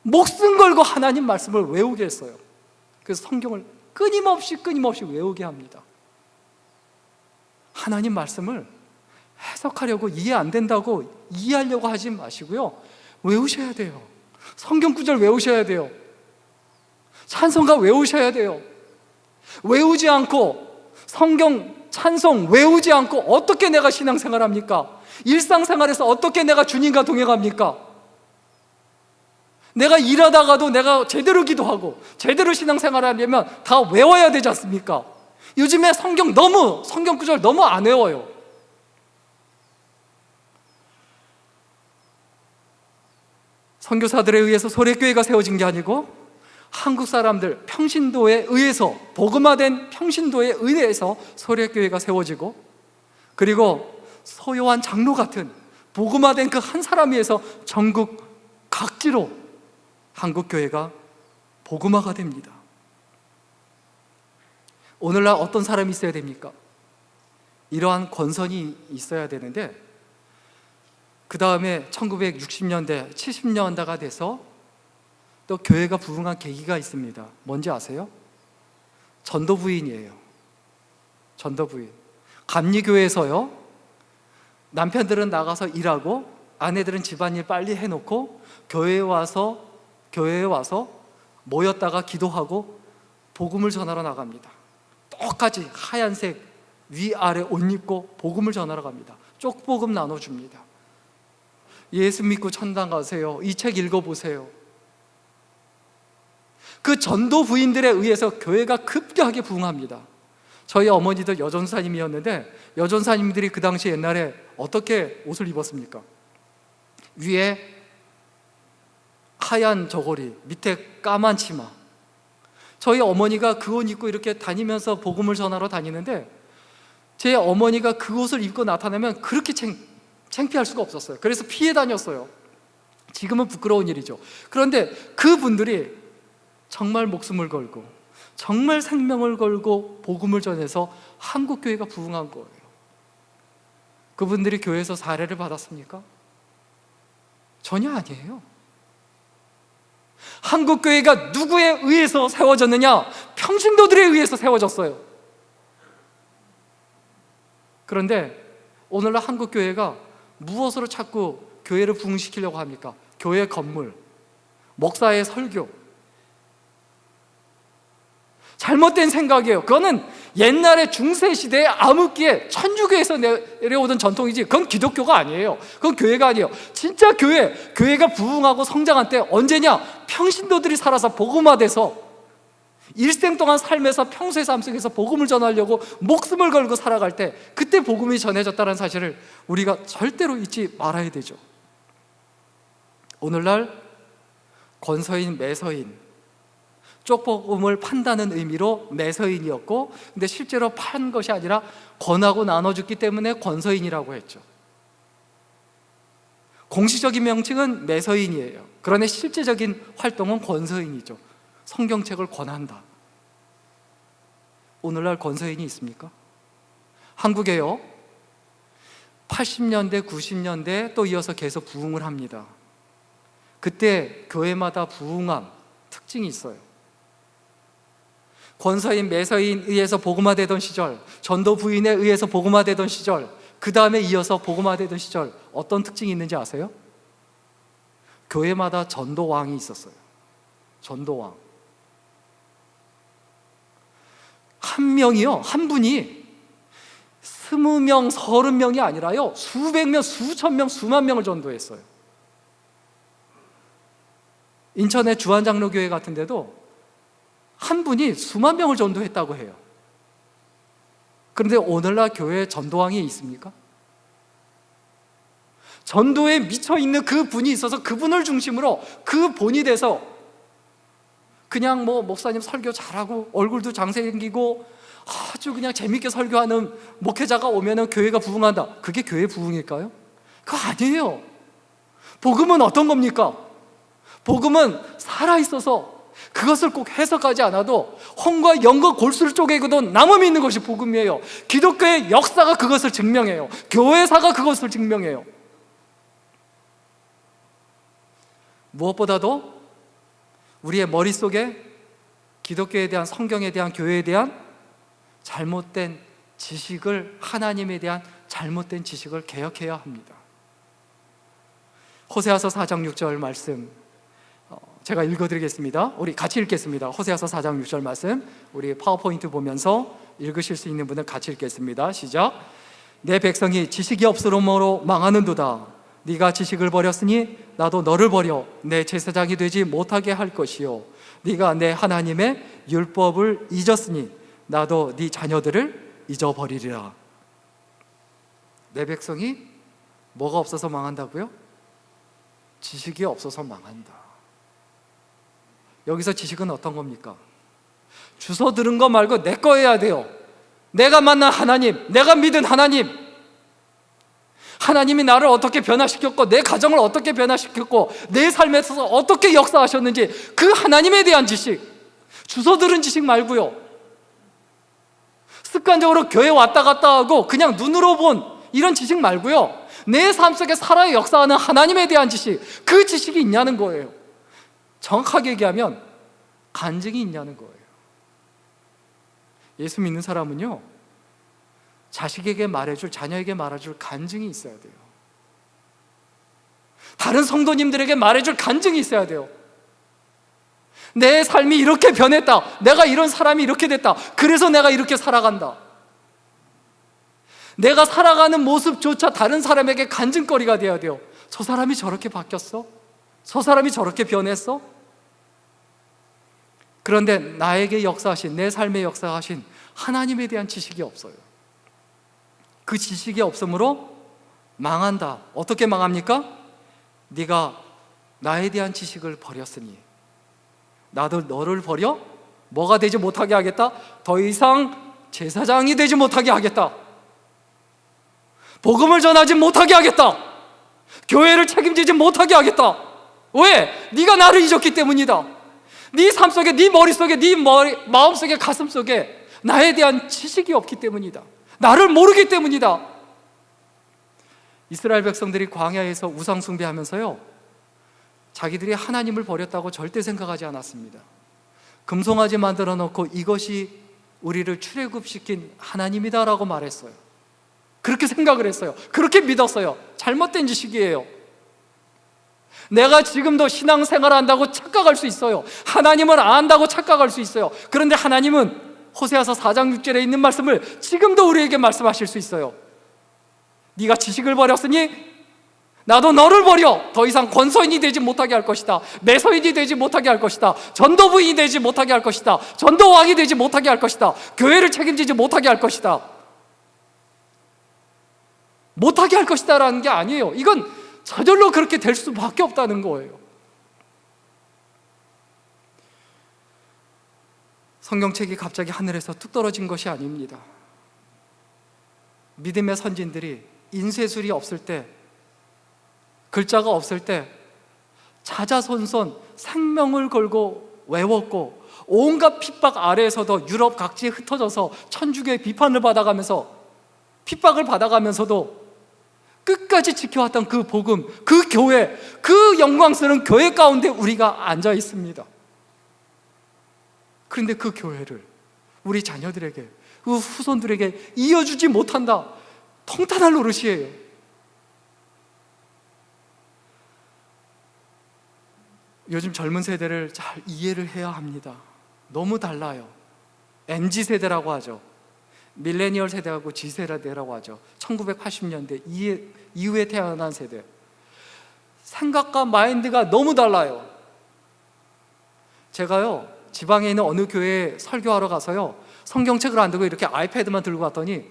목숨 걸고 하나님 말씀을 외우게 했어요. 그래서 성경을 끊임없이 외우게 합니다. 하나님 말씀을 해석하려고 이해 안 된다고 이해하려고 하지 마시고요, 외우셔야 돼요. 성경 구절 외우셔야 돼요. 찬송가 외우셔야 돼요. 외우지 않고, 성경 찬송 외우지 않고 어떻게 내가 신앙생활합니까? 일상생활에서 어떻게 내가 주님과 동행합니까? 내가 일하다가도 내가 제대로 기도하고 제대로 신앙생활을 하려면 다 외워야 되지 않습니까? 요즘에 성경 구절 너무 안 외워요. 선교사들에 의해서 소래교회가 세워진 게 아니고 한국 사람들 평신도에 의해서, 복음화된 평신도에 의해서 소래교회가 세워지고, 그리고 소요한 장로 같은 복음화된 그 한 사람에 의해서 전국 각지로 한국교회가 복음화가 됩니다. 오늘날 어떤 사람이 있어야 됩니까? 이러한 권선이 있어야 되는데, 그 다음에 1960년대, 70년대가 돼서 또 교회가 부흥한 계기가 있습니다. 뭔지 아세요? 전도부인이에요. 전도부인. 감리교회에서요, 남편들은 나가서 일하고 아내들은 집안일 빨리 해놓고 교회에 와서 모였다가 기도하고 복음을 전하러 나갑니다. 똑같이 하얀색 위아래 옷 입고 복음을 전하러 갑니다. 쪽복음 나눠줍니다. 예수 믿고 천당 가세요. 이 책 읽어보세요. 그 전도 부인들에 의해서 교회가 급격하게 부흥합니다. 저희 어머니도 여전사님이었는데, 여전사님들이 그 당시 옛날에 어떻게 옷을 입었습니까? 위에 하얀 저고리, 밑에 까만 치마. 저희 어머니가 그 옷 입고 이렇게 다니면서 복음을 전하러 다니는데, 제 어머니가 그 옷을 입고 나타나면 그렇게 창피할 수가 없었어요. 그래서 피해 다녔어요. 지금은 부끄러운 일이죠. 그런데 그분들이 정말 목숨을 걸고 정말 생명을 걸고 복음을 전해서 한국교회가 부흥한 거예요. 그분들이 교회에서 사례를 받았습니까? 전혀 아니에요. 한국교회가 누구에 의해서 세워졌느냐? 평신도들에 의해서 세워졌어요. 그런데 오늘날 한국교회가 무엇으로 자꾸 교회를 부흥시키려고 합니까? 교회 건물, 목사의 설교. 잘못된 생각이에요. 그거는 옛날에 중세시대의 암흑기에 천주교에서 내려오던 전통이지, 그건 기독교가 아니에요. 그건 교회가 아니에요. 진짜 교회가 부흥하고 성장한 때 언제냐? 평신도들이 살아서 복음화돼서 일생 동안 삶에서, 평소의 삶 속에서 복음을 전하려고 목숨을 걸고 살아갈 때, 그때 복음이 전해졌다는 사실을 우리가 절대로 잊지 말아야 되죠. 오늘날 권서인, 매서인, 쪽복음을 판다는 의미로 매서인이었고, 근데 실제로 판 것이 아니라 권하고 나눠줬기 때문에 권서인이라고 했죠. 공식적인 명칭은 매서인이에요. 그러나 실제적인 활동은 권서인이죠. 성경책을 권한다. 오늘날 권서인이 있습니까? 한국에요, 80년대, 90년대 또 이어서 계속 부흥을 합니다. 그때 교회마다 부흥한 특징이 있어요. 권서인, 매서인 의해서 복음화되던 시절, 전도 부인에 의해서 복음화되던 시절, 그 다음에 이어서 복음화되던 시절, 어떤 특징이 있는지 아세요? 교회마다 전도왕이 있었어요. 전도왕. 한 명이요, 한 분이 20명, 30명이 아니라요, 수백 명, 수천 명, 수만 명을 전도했어요. 인천의 주한장로교회 같은 데도 한 분이 수만 명을 전도했다고 해요. 그런데 오늘날 교회에 전도왕이 있습니까? 전도에 미쳐있는 그 분이 있어서 그분을 중심으로 그 본이 돼서 그냥 뭐 목사님 설교 잘하고 얼굴도 장생기고 아주 그냥 재밌게 설교하는 목회자가 오면은 교회가 부흥한다. 그게 교회 부흥일까요? 그거 아니에요. 복음은 어떤 겁니까? 복음은 살아있어서 그것을 꼭 해석하지 않아도 홍과 영과 골수를 쪼개고도 남음이 있는 것이 복음이에요. 기독교의 역사가 그것을 증명해요. 교회사가 그것을 증명해요. 무엇보다도 우리의 머릿속에 기독교에 대한, 성경에 대한, 교회에 대한 잘못된 지식을, 하나님에 대한 잘못된 지식을 개혁해야 합니다. 호세아서 4장 6절 말씀 제가 읽어드리겠습니다. 우리 같이 읽겠습니다. 호세아서 4장 6절 말씀, 우리 파워포인트 보면서 읽으실 수 있는 분은 같이 읽겠습니다. 시작. 내 백성이 지식이 없으므로 망하는도다. 네가 지식을 버렸으니 나도 너를 버려 내 제사장이 되지 못하게 할 것이요, 네가 내 하나님의 율법을 잊었으니 나도 네 자녀들을 잊어버리리라. 내 백성이 뭐가 없어서 망한다고요? 지식이 없어서 망한다. 여기서 지식은 어떤 겁니까? 주워 들은 거 말고 내 거 해야 돼요. 내가 만난 하나님, 내가 믿은 하나님, 하나님이 나를 어떻게 변화시켰고 내 가정을 어떻게 변화시켰고 내 삶에서 어떻게 역사하셨는지 그 하나님에 대한 지식, 주워 들은 지식 말고요, 습관적으로 교회 왔다 갔다 하고 그냥 눈으로 본 이런 지식 말고요, 내 삶 속에 살아 역사하는 하나님에 대한 지식, 그 지식이 있냐는 거예요. 정확하게 얘기하면 간증이 있냐는 거예요. 예수 믿는 사람은요, 자식에게 말해줄, 자녀에게 말해줄 간증이 있어야 돼요. 다른 성도님들에게 말해줄 간증이 있어야 돼요. 내 삶이 이렇게 변했다, 내가 이런 사람이 이렇게 됐다, 그래서 내가 이렇게 살아간다. 내가 살아가는 모습조차 다른 사람에게 간증거리가 돼야 돼요. 저 사람이 저렇게 바뀌었어? 저 사람이 저렇게 변했어? 그런데 나에게 역사하신, 내 삶에 역사하신 하나님에 대한 지식이 없어요. 그 지식이 없으므로 망한다. 어떻게 망합니까? 네가 나에 대한 지식을 버렸으니 나도 너를 버려 뭐가 되지 못하게 하겠다? 더 이상 제사장이 되지 못하게 하겠다. 복음을 전하지 못하게 하겠다. 교회를 책임지지 못하게 하겠다. 왜? 네가 나를 잊었기 때문이다. 네 삶 속에, 네 머릿속에, 네 마음속에, 가슴속에 나에 대한 지식이 없기 때문이다. 나를 모르기 때문이다. 이스라엘 백성들이 광야에서 우상 숭배하면서요, 자기들이 하나님을 버렸다고 절대 생각하지 않았습니다. 금송아지 만들어 놓고 이것이 우리를 출애굽시킨 하나님이다라고 말했어요. 그렇게 생각을 했어요. 그렇게 믿었어요. 잘못된 지식이에요. 내가 지금도 신앙생활을 한다고 착각할 수 있어요. 하나님을 안다고 착각할 수 있어요. 그런데 하나님은 호세아서 4장 6절에 있는 말씀을 지금도 우리에게 말씀하실 수 있어요. 네가 지식을 버렸으니 나도 너를 버려 더 이상 권서인이 되지 못하게 할 것이다. 매서인이 되지 못하게 할 것이다. 전도부인이 되지 못하게 할 것이다. 전도왕이 되지 못하게 할 것이다. 교회를 책임지지 못하게 할 것이다. 못하게 할 것이다 라는 게 아니에요. 이건 저절로 그렇게 될 수밖에 없다는 거예요. 성경책이 갑자기 하늘에서 뚝 떨어진 것이 아닙니다. 믿음의 선진들이 인쇄술이 없을 때, 글자가 없을 때 자자손손 생명을 걸고 외웠고, 온갖 핍박 아래에서도 유럽 각지에 흩어져서 천주교의 비판을 받아가면서, 핍박을 받아가면서도 끝까지 지켜왔던 그 복음, 그 교회, 그 영광스러운 교회 가운데 우리가 앉아 있습니다. 그런데 그 교회를 우리 자녀들에게, 그 후손들에게 이어주지 못한다. 통탄할 노릇이에요. 요즘 젊은 세대를 잘 이해를 해야 합니다. 너무 달라요. MZ세대라고 하죠. 밀레니얼 세대하고 G세대라고 하죠. 1980년대 이후에 태어난 세대. 생각과 마인드가 너무 달라요. 제가요, 지방에 있는 어느 교회에 설교하러 가서요, 성경책을 안 들고 이렇게 아이패드만 들고 갔더니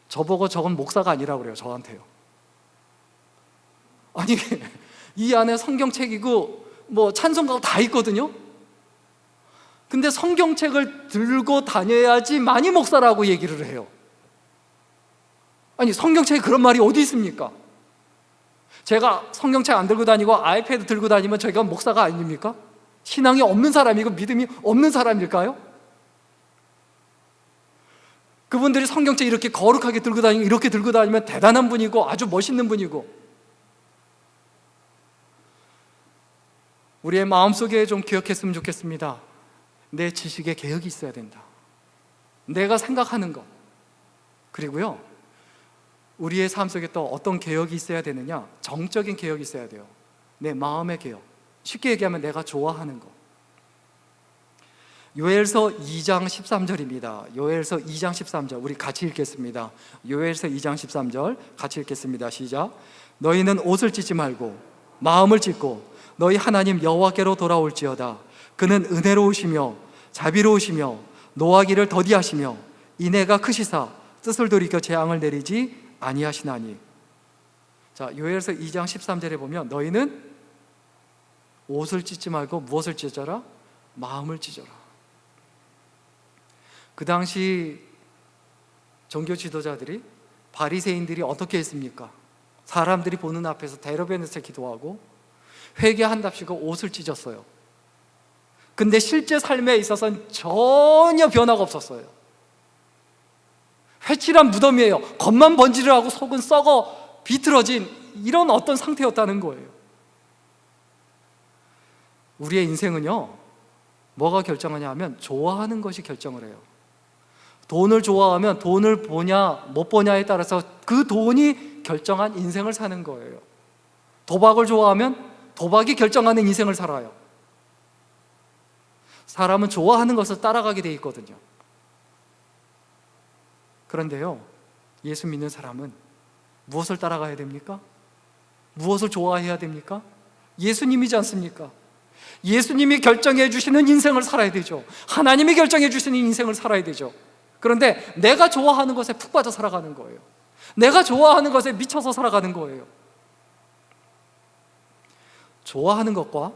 저보고 저건 목사가 아니라고 그래요, 저한테요. 아니, 이 안에 성경책이고 뭐 찬송가가 다 있거든요. 근데 성경책을 들고 다녀야지만이 목사라고 얘기를 해요. 아니, 성경책에 그런 말이 어디 있습니까? 제가 성경책 안 들고 다니고 아이패드 들고 다니면 저희가 목사가 아닙니까? 신앙이 없는 사람이고 믿음이 없는 사람일까요? 그분들이 성경책 이렇게 거룩하게 들고 다니고 이렇게 들고 다니면 대단한 분이고 아주 멋있는 분이고, 우리의 마음속에 좀 기억했으면 좋겠습니다. 내 지식에 개혁이 있어야 된다. 내가 생각하는 것. 그리고요, 우리의 삶 속에 또 어떤 개혁이 있어야 되느냐? 정적인 개혁이 있어야 돼요. 내 마음의 개혁. 쉽게 얘기하면 내가 좋아하는 것. 요엘서 2장 13절입니다. 요엘서 2장 13절 우리 같이 읽겠습니다. 요엘서 2장 13절 같이 읽겠습니다. 시작. 너희는 옷을 찢지 말고 마음을 찢고 너희 하나님 여호와께로 돌아올지어다. 그는 은혜로우시며 자비로우시며 노하기를 더디하시며 인애가 크시사 뜻을 돌이켜 재앙을 내리지 아니하시나니. 자, 요엘서 2장 13절에 보면 너희는 옷을 찢지 말고 무엇을 찢어라? 마음을 찢어라. 그 당시 종교 지도자들이, 바리새인들이 어떻게 했습니까? 사람들이 보는 앞에서 대로변에서 기도하고 회개한답시고 옷을 찢었어요. 근데 실제 삶에 있어서는 전혀 변화가 없었어요. 회칠한 무덤이에요. 겉만 번지르하고 속은 썩어 비틀어진 이런 어떤 상태였다는 거예요. 우리의 인생은요, 뭐가 결정하냐 하면 좋아하는 것이 결정을 해요. 돈을 좋아하면 돈을 보냐 못 보냐에 따라서 그 돈이 결정한 인생을 사는 거예요. 도박을 좋아하면 도박이 결정하는 인생을 살아요. 사람은 좋아하는 것을 따라가게 돼 있거든요. 그런데요, 예수 믿는 사람은 무엇을 따라가야 됩니까? 무엇을 좋아해야 됩니까? 예수님이지 않습니까? 예수님이 결정해 주시는 인생을 살아야 되죠. 하나님이 결정해 주시는 인생을 살아야 되죠. 그런데 내가 좋아하는 것에 푹 빠져 살아가는 거예요. 내가 좋아하는 것에 미쳐서 살아가는 거예요. 좋아하는 것과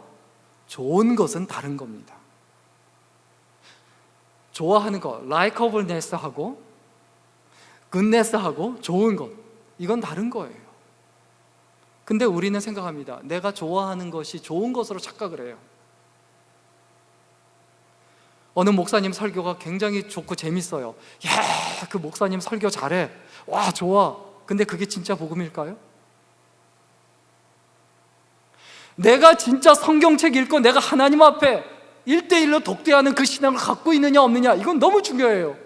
좋은 것은 다른 겁니다. 좋아하는 것, likeableness하고 goodness하고 좋은 것, 이건 다른 거예요. 근데 우리는 생각합니다. 내가 좋아하는 것이 좋은 것으로 착각을 해요. 어느 목사님 설교가 굉장히 좋고 재밌어요. 야, 그 목사님 설교 잘해. 와, 좋아. 근데 그게 진짜 복음일까요? 내가 진짜 성경책 읽고 내가 하나님 앞에 1대1로 독대하는 그 신앙을 갖고 있느냐 없느냐, 이건 너무 중요해요.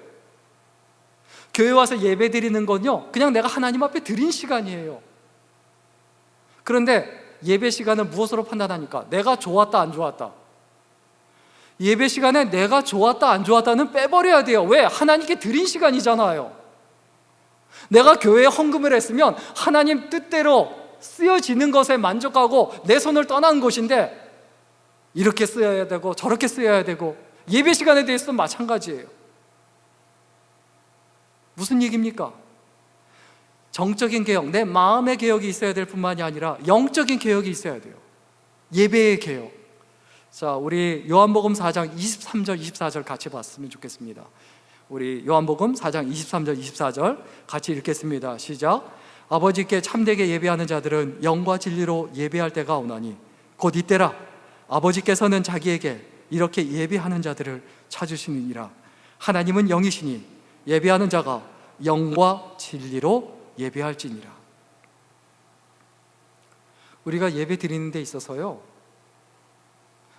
교회 와서 예배 드리는 건요, 그냥 내가 하나님 앞에 드린 시간이에요. 그런데 예배 시간을 무엇으로 판단하니까? 내가 좋았다 안 좋았다. 예배 시간에 내가 좋았다 안 좋았다는 빼버려야 돼요. 왜? 하나님께 드린 시간이잖아요. 내가 교회에 헌금을 했으면 하나님 뜻대로 쓰여지는 것에 만족하고 내 손을 떠난 것인데, 이렇게 쓰여야 되고 저렇게 쓰여야 되고, 예배 시간에 대해서도 마찬가지예요. 무슨 얘기입니까? 정적인 개혁, 내 마음의 개혁이 있어야 될 뿐만이 아니라 영적인 개혁이 있어야 돼요. 예배의 개혁. 자, 우리 요한복음 4장 23절 24절 같이 봤으면 좋겠습니다. 우리 요한복음 4장 23절 24절 같이 읽겠습니다. 시작. 아버지께 참되게 예배하는 자들은 영과 진리로 예배할 때가 오나니 곧 이때라. 아버지께서는 자기에게 이렇게 예배하는 자들을 찾으시느니라. 하나님은 영이시니 예배하는 자가 영과 진리로 예배할지니라. 우리가 예배 드리는 데 있어서요,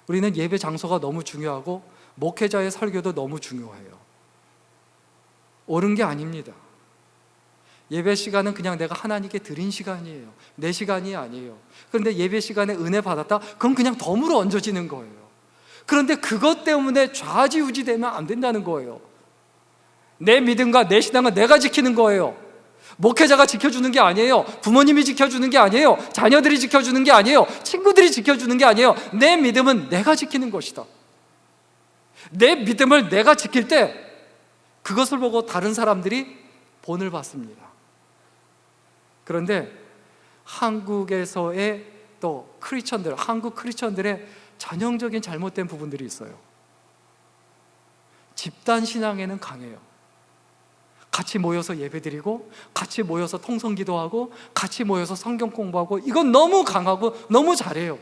우리는 예배 장소가 너무 중요하고 목회자의 설교도 너무 중요해요. 옳은 게 아닙니다. 예배 시간은 그냥 내가 하나님께 드린 시간이에요. 내 시간이 아니에요. 그런데 예배 시간에 은혜 받았다? 그건 그냥 덤으로 얹어지는 거예요. 그런데 그것 때문에 좌지우지되면 안 된다는 거예요. 내 믿음과 내 신앙은 내가 지키는 거예요. 목회자가 지켜주는 게 아니에요. 부모님이 지켜주는 게 아니에요. 자녀들이 지켜주는 게 아니에요. 친구들이 지켜주는 게 아니에요. 내 믿음은 내가 지키는 것이다. 내 믿음을 내가 지킬 때 그것을 보고 다른 사람들이 본을 받습니다. 그런데 한국에서의 또 크리스천들, 한국 크리스천들의 전형적인 잘못된 부분들이 있어요. 집단 신앙에는 강해요. 같이 모여서 예배드리고, 같이 모여서 통성기도하고, 같이 모여서 성경 공부하고, 이건 너무 강하고 너무 잘해요.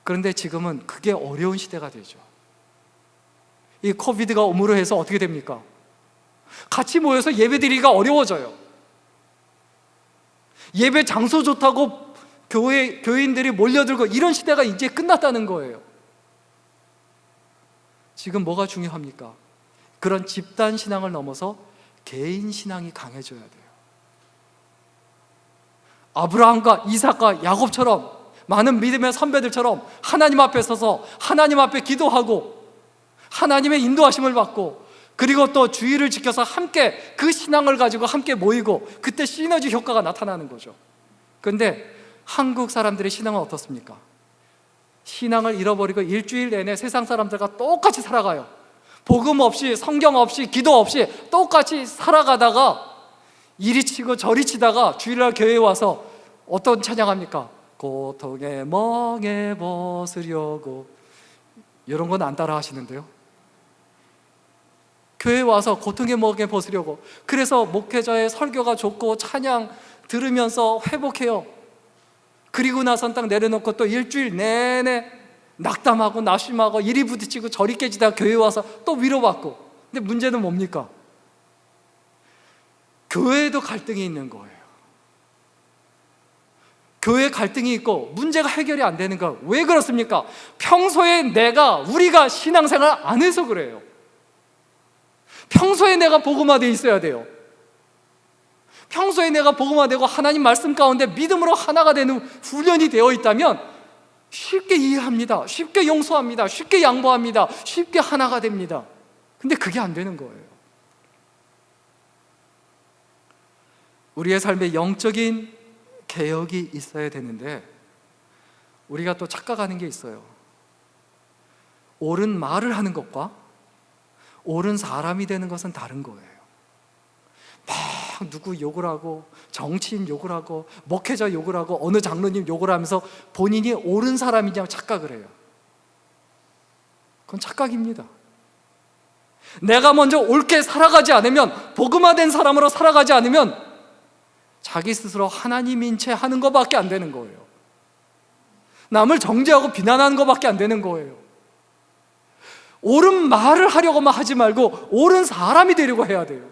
그런데 지금은 그게 어려운 시대가 되죠. 이 코비드가 오므로 해서 어떻게 됩니까? 같이 모여서 예배드리기가 어려워져요. 예배 장소 좋다고 교인들이 몰려들고 이런 시대가 이제 끝났다는 거예요. 지금 뭐가 중요합니까? 그런 집단 신앙을 넘어서 개인 신앙이 강해져야 돼요. 아브라함과 이삭과 야곱처럼, 많은 믿음의 선배들처럼 하나님 앞에 서서 하나님 앞에 기도하고 하나님의 인도하심을 받고, 그리고 또 주의를 지켜서 함께 그 신앙을 가지고 함께 모이고, 그때 시너지 효과가 나타나는 거죠. 그런데 한국 사람들의 신앙은 어떻습니까? 신앙을 잃어버리고 일주일 내내 세상 사람들과 똑같이 살아가요. 복음 없이, 성경 없이, 기도 없이 똑같이 살아가다가 이리 치고 저리 치다가 주일날 교회에 와서 어떤 찬양합니까? 고통의 멍에 벗으려고, 이런 건 안 따라 하시는데요. 교회에 와서 고통의 멍에 벗으려고, 그래서 목회자의 설교가 좋고 찬양 들으면서 회복해요. 그리고 나선 딱 내려놓고 또 일주일 내내 낙담하고 낙심하고 이리 부딪히고 저리 깨지다가 교회에 와서 또 위로받고. 근데 문제는 뭡니까? 교회에도 갈등이 있는 거예요. 교회에 갈등이 있고 문제가 해결이 안 되는 거. 왜 그렇습니까? 평소에 우리가 신앙생활 안 해서 그래요. 평소에 내가 복음화되어 있어야 돼요. 평소에 내가 복음화되고 하나님 말씀 가운데 믿음으로 하나가 되는 훈련이 되어 있다면 쉽게 이해합니다. 쉽게 용서합니다. 쉽게 양보합니다. 쉽게 하나가 됩니다. 근데 그게 안 되는 거예요. 우리의 삶에 영적인 개혁이 있어야 되는데 우리가 또 착각하는 게 있어요. 옳은 말을 하는 것과 옳은 사람이 되는 것은 다른 거예요. 막 누구 욕을 하고 정치인 욕을 하고 목회자 욕을 하고 어느 장로님 욕을 하면서 본인이 옳은 사람이냐고 착각을 해요. 그건 착각입니다. 내가 먼저 옳게 살아가지 않으면, 복음화된 사람으로 살아가지 않으면 자기 스스로 하나님인 채 하는 것밖에 안 되는 거예요. 남을 정죄하고 비난하는 것밖에 안 되는 거예요. 옳은 말을 하려고만 하지 말고 옳은 사람이 되려고 해야 돼요.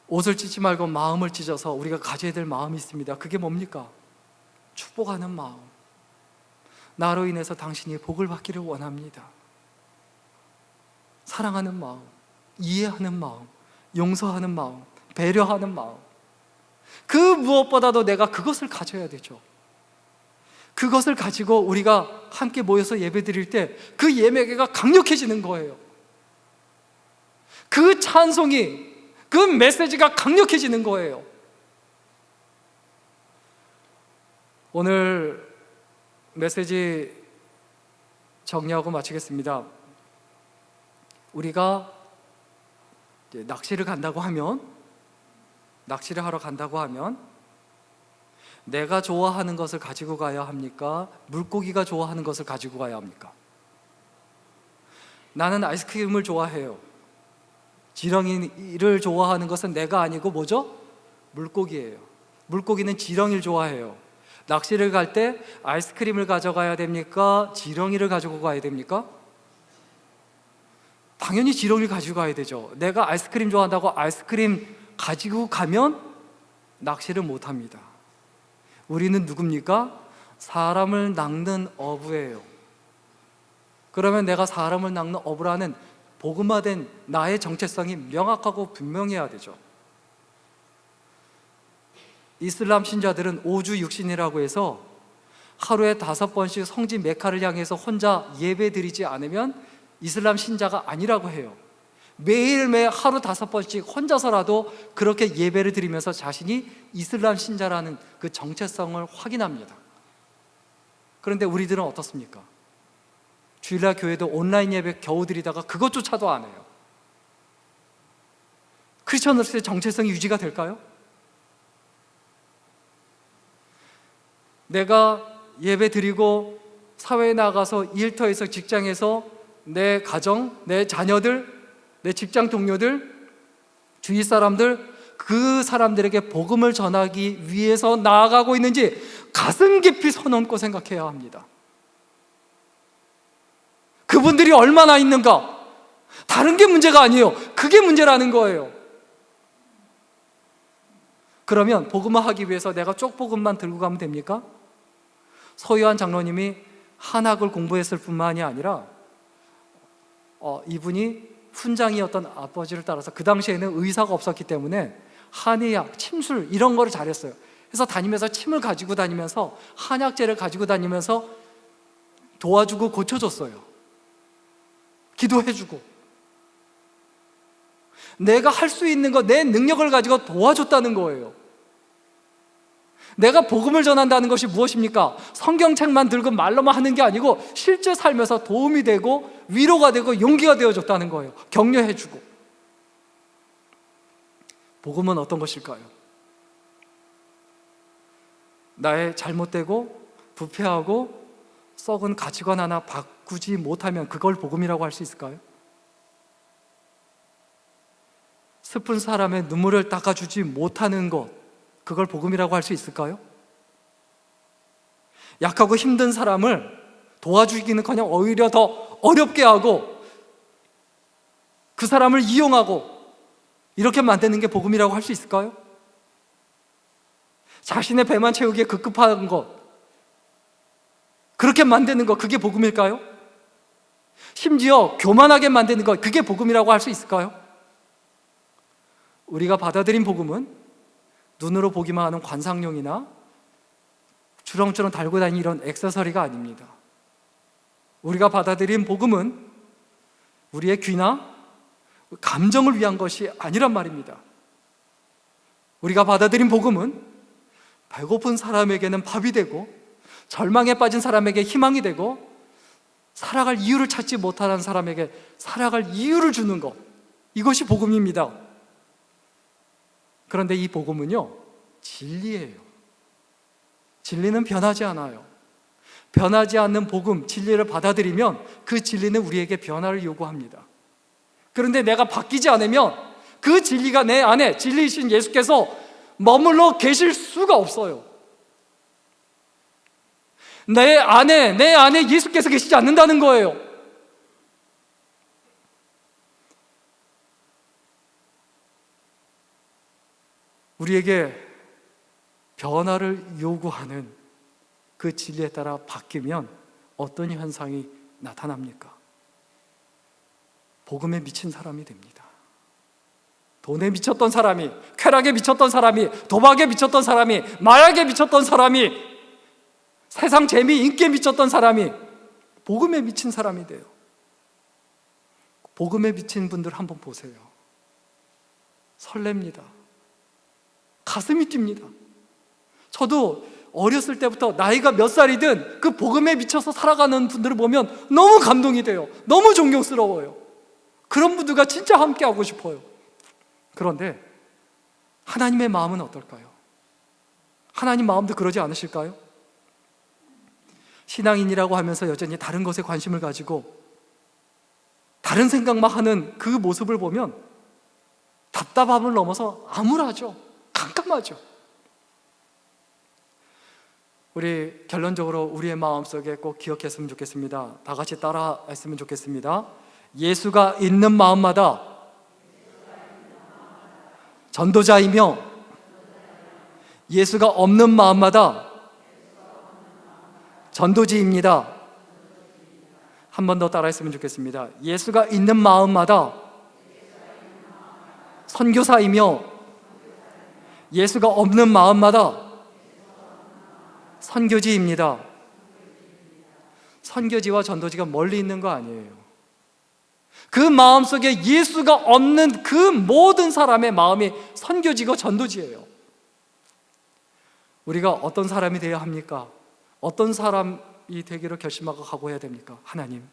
옷을 찢지 말고 마음을 찢어서 우리가 가져야 될 마음이 있습니다. 그게 뭡니까? 축복하는 마음. 나로 인해서 당신이 복을 받기를 원합니다. 사랑하는 마음, 이해하는 마음, 용서하는 마음, 배려하는 마음. 그 무엇보다도 내가 그것을 가져야 되죠. 그것을 가지고 우리가 함께 모여서 예배드릴 때 그 예배가 강력해지는 거예요. 그 찬송이, 그 메시지가 강력해지는 거예요. 오늘 메시지 정리하고 마치겠습니다. 우리가 낚시를 하러 간다고 하면 내가 좋아하는 것을 가지고 가야 합니까? 물고기가 좋아하는 것을 가지고 가야 합니까? 나는 아이스크림을 좋아해요. 지렁이를 좋아하는 것은 내가 아니고 뭐죠? 물고기예요. 물고기는 지렁이를 좋아해요. 낚시를 갈 때 아이스크림을 가져가야 됩니까? 지렁이를 가지고 가야 됩니까? 당연히 지렁이를 가지고 가야 되죠. 내가 아이스크림 좋아한다고 아이스크림 가지고 가면 낚시를 못 합니다. 우리는 누굽니까? 사람을 낚는 어부예요. 그러면 내가 사람을 낚는 어부라는 복음화된 나의 정체성이 명확하고 분명해야 되죠. 이슬람 신자들은 오주 육신이라고 해서 하루에 5번씩 성지 메카를 향해서 혼자 예배 드리지 않으면 이슬람 신자가 아니라고 해요. 매일매일 하루 5번씩 혼자서라도 그렇게 예배를 드리면서 자신이 이슬람 신자라는 그 정체성을 확인합니다. 그런데 우리들은 어떻습니까? 주일날 교회도 온라인 예배 겨우 드리다가 그것조차도 안 해요. 크리스천으로서의 정체성이 유지가 될까요? 내가 예배 드리고 사회에 나가서 일터에서 직장에서 내 가정, 내 자녀들, 내 직장 동료들, 주위 사람들, 그 사람들에게 복음을 전하기 위해서 나아가고 있는지 가슴 깊이 손 얹고 생각해야 합니다. 그분들이 얼마나 있는가? 다른 게 문제가 아니에요. 그게 문제라는 거예요. 그러면 복음을 하기 위해서 내가 쪽복음만 들고 가면 됩니까? 서유한 장로님이 한학을 공부했을 뿐만이 아니라 이분이 훈장이었던 아버지를 따라서 그 당시에는 의사가 없었기 때문에 한의학, 침술 이런 거를 잘했어요. 그래서 다니면서 침을 가지고 다니면서 한약재를 가지고 다니면서 도와주고 고쳐줬어요. 기도해주고 내가 할 수 있는 거, 내 능력을 가지고 도와줬다는 거예요. 내가 복음을 전한다는 것이 무엇입니까? 성경책만 들고 말로만 하는 게 아니고 실제 삶에서 도움이 되고 위로가 되고 용기가 되어줬다는 거예요. 격려해주고. 복음은 어떤 것일까요? 나의 잘못되고 부패하고 썩은 가치관 하나 바꾸지 못하면 그걸 복음이라고 할 수 있을까요? 슬픈 사람의 눈물을 닦아주지 못하는 것, 그걸 복음이라고 할 수 있을까요? 약하고 힘든 사람을 도와주기는커녕 오히려 더 어렵게 하고 그 사람을 이용하고 이렇게 만드는 게 복음이라고 할 수 있을까요? 자신의 배만 채우기에 급급한 것, 그렇게 만드는 것, 그게 복음일까요? 심지어 교만하게 만드는 것, 그게 복음이라고 할 수 있을까요? 우리가 받아들인 복음은 눈으로 보기만 하는 관상용이나 주렁주렁 달고 다니는 이런 액세서리가 아닙니다. 우리가 받아들인 복음은 우리의 귀나 감정을 위한 것이 아니란 말입니다. 우리가 받아들인 복음은 배고픈 사람에게는 밥이 되고 절망에 빠진 사람에게 희망이 되고 살아갈 이유를 찾지 못하는 사람에게 살아갈 이유를 주는 것, 이것이 복음입니다. 그런데 이 복음은요, 진리예요. 진리는 변하지 않아요. 변하지 않는 복음, 진리를 받아들이면 그 진리는 우리에게 변화를 요구합니다. 그런데 내가 바뀌지 않으면 그 진리가 내 안에, 진리이신 예수께서 머물러 계실 수가 없어요. 내 안에 예수께서 계시지 않는다는 거예요. 우리에게 변화를 요구하는 그 진리에 따라 바뀌면 어떤 현상이 나타납니까? 복음에 미친 사람이 됩니다. 돈에 미쳤던 사람이, 쾌락에 미쳤던 사람이, 도박에 미쳤던 사람이, 마약에 미쳤던 사람이, 세상 재미, 인기에 미쳤던 사람이 복음에 미친 사람이 돼요. 복음에 미친 분들 한번 보세요. 설렙니다. 가슴이 뜁니다. 저도 어렸을 때부터 나이가 몇 살이든 그 복음에 미쳐서 살아가는 분들을 보면 너무 감동이 돼요. 너무 존경스러워요. 그런 분들과 진짜 함께하고 싶어요. 그런데 하나님의 마음은 어떨까요? 하나님 마음도 그러지 않으실까요? 신앙인이라고 하면서 여전히 다른 것에 관심을 가지고 다른 생각만 하는 그 모습을 보면 답답함을 넘어서 암울하죠. 깜깜하죠. 우리 결론적으로 우리의 마음속에 꼭 기억했으면 좋겠습니다. 다 같이 따라 했으면 좋겠습니다. 예수가 있는 마음마다 전도자이며 예수가 없는 마음마다 전도지입니다. 한 번 더 따라 했으면 좋겠습니다. 예수가 있는 마음마다 선교사이며 예수가 없는 마음마다 선교지입니다. 선교지와 전도지가 멀리 있는 거 아니에요. 그 마음속에 예수가 없는 그 모든 사람의 마음이 선교지고 전도지예요. 우리가 어떤 사람이 되어야 합니까? 어떤 사람이 되기를 결심하고 각오해야 됩니까? 하나님,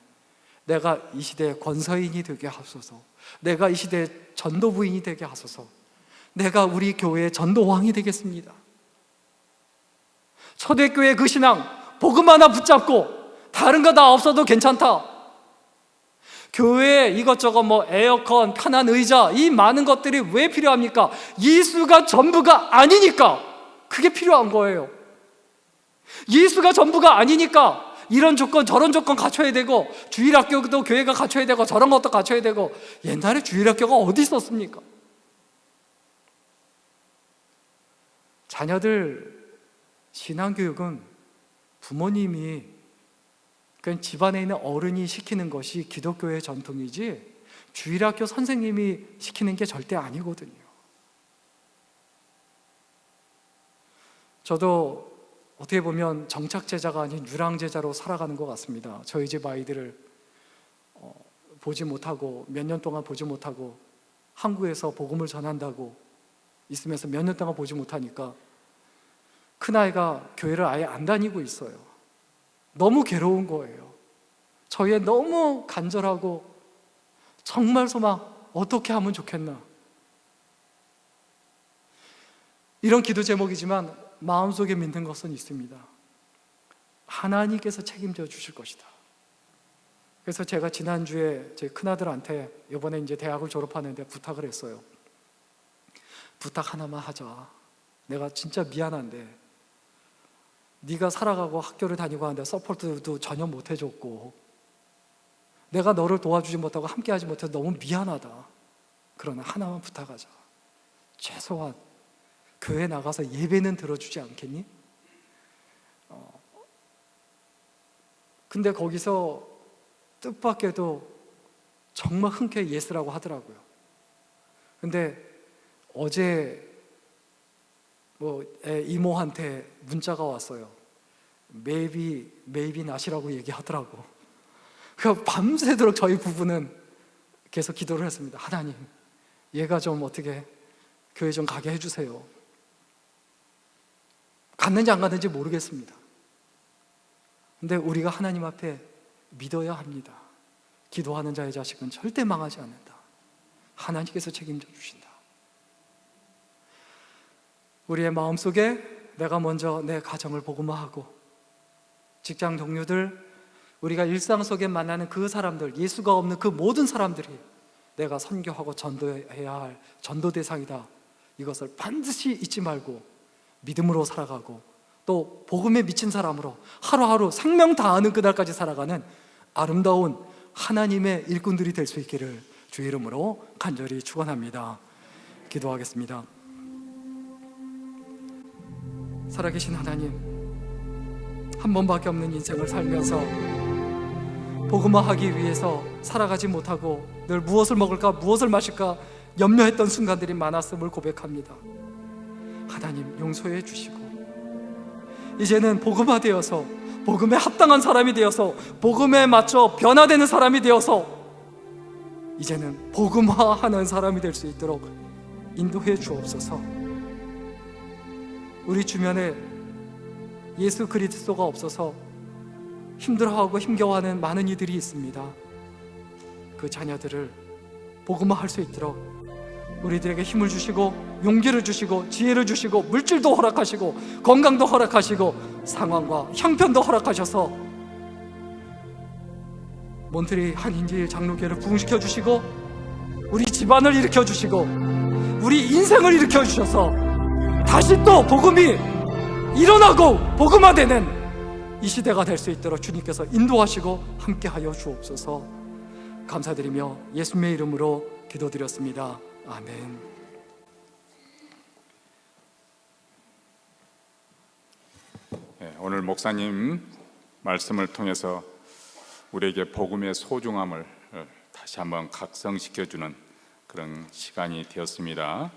내가 이 시대의 권서인이 되게 하소서. 내가 이 시대의 전도부인이 되게 하소서. 내가 우리 교회의 전도왕이 되겠습니다. 초대교회 그 신앙, 복음 하나 붙잡고 다른 거 다 없어도 괜찮다. 교회에 이것저것 에어컨, 편한 의자, 이 많은 것들이 왜 필요합니까? 예수가 전부가 아니니까 그게 필요한 거예요. 예수가 전부가 아니니까 이런 조건 저런 조건 갖춰야 되고, 주일학교도 교회가 갖춰야 되고, 저런 것도 갖춰야 되고. 옛날에 주일학교가 어디 있었습니까? 자녀들 신앙교육은 부모님이, 그냥 집안에 있는 어른이 시키는 것이 기독교의 전통이지 주일학교 선생님이 시키는 게 절대 아니거든요. 저도 어떻게 보면 정착제자가 아닌 유랑제자로 살아가는 것 같습니다. 저희 집 아이들을 보지 못하고, 몇 년 동안 보지 못하고, 한국에서 복음을 전한다고 있으면서 몇 년 동안 보지 못하니까 큰아이가 교회를 아예 안 다니고 있어요. 너무 괴로운 거예요. 저희의 너무 간절하고 정말 소망, 어떻게 하면 좋겠나. 이런 기도 제목이지만 마음속에 믿는 것은 있습니다. 하나님께서 책임져 주실 것이다. 그래서 제가 지난주에 제 큰아들한테 이번에 이제 대학을 졸업하는데 부탁을 했어요. 부탁 하나만 하자. 내가 진짜 미안한데 네가 살아가고 학교를 다니고 하는데 서포트도 전혀 못 해줬고, 내가 너를 도와주지 못하고 함께하지 못해서 너무 미안하다. 그러나 하나만 부탁하자. 최소한 교회 나가서 예배는 들어주지 않겠니? 근데 거기서 뜻밖에도 정말 흔쾌히 예스라고 하더라고요. 근데 어제 이모한테 문자가 왔어요. maybe not이라고 얘기하더라고. 그러니까 밤새도록 저희 부부는 계속 기도를 했습니다. 하나님, 얘가 좀 어떻게 교회 좀 가게 해주세요. 갔는지 안 갔는지 모르겠습니다. 근데 우리가 하나님 앞에 믿어야 합니다. 기도하는 자의 자식은 절대 망하지 않는다. 하나님께서 책임져 주신다. 우리의 마음속에 내가 먼저 내 가정을 복음화하고, 직장 동료들, 우리가 일상 속에 만나는 그 사람들, 예수가 없는 그 모든 사람들이 내가 선교하고 전도해야 할 전도 대상이다. 이것을 반드시 잊지 말고 믿음으로 살아가고, 또 복음에 미친 사람으로 하루하루 생명 다하는 그날까지 살아가는 아름다운 하나님의 일꾼들이 될 수 있기를 주의 이름으로 간절히 축원합니다. 기도하겠습니다. 살아계신 하나님, 한 번밖에 없는 인생을 살면서 복음화하기 위해서 살아가지 못하고 늘 무엇을 먹을까, 무엇을 마실까 염려했던 순간들이 많았음을 고백합니다. 하나님, 용서해 주시고 이제는 복음화되어서 복음에 합당한 사람이 되어서 복음에 맞춰 변화되는 사람이 되어서 이제는 복음화하는 사람이 될 수 있도록 인도해 주옵소서. 우리 주변에 예수 그리스도가 없어서 힘들어하고 힘겨워하는 많은 이들이 있습니다. 그 자녀들을 복음화할 수 있도록 우리들에게 힘을 주시고 용기를 주시고 지혜를 주시고 물질도 허락하시고 건강도 허락하시고 상황과 형편도 허락하셔서 몬트리 한인지 장로교회를 부흥시켜 주시고 우리 집안을 일으켜 주시고 우리 인생을 일으켜 주셔서 다시 또 복음이 일어나고 복음화되는 이 시대가 될 수 있도록 주님께서 인도하시고 함께하여 주옵소서. 감사드리며 예수님의 이름으로 기도드렸습니다. 아멘. 오늘 목사님 말씀을 통해서 우리에게 복음의 소중함을 다시 한번 각성시켜주는 그런 시간이 되었습니다.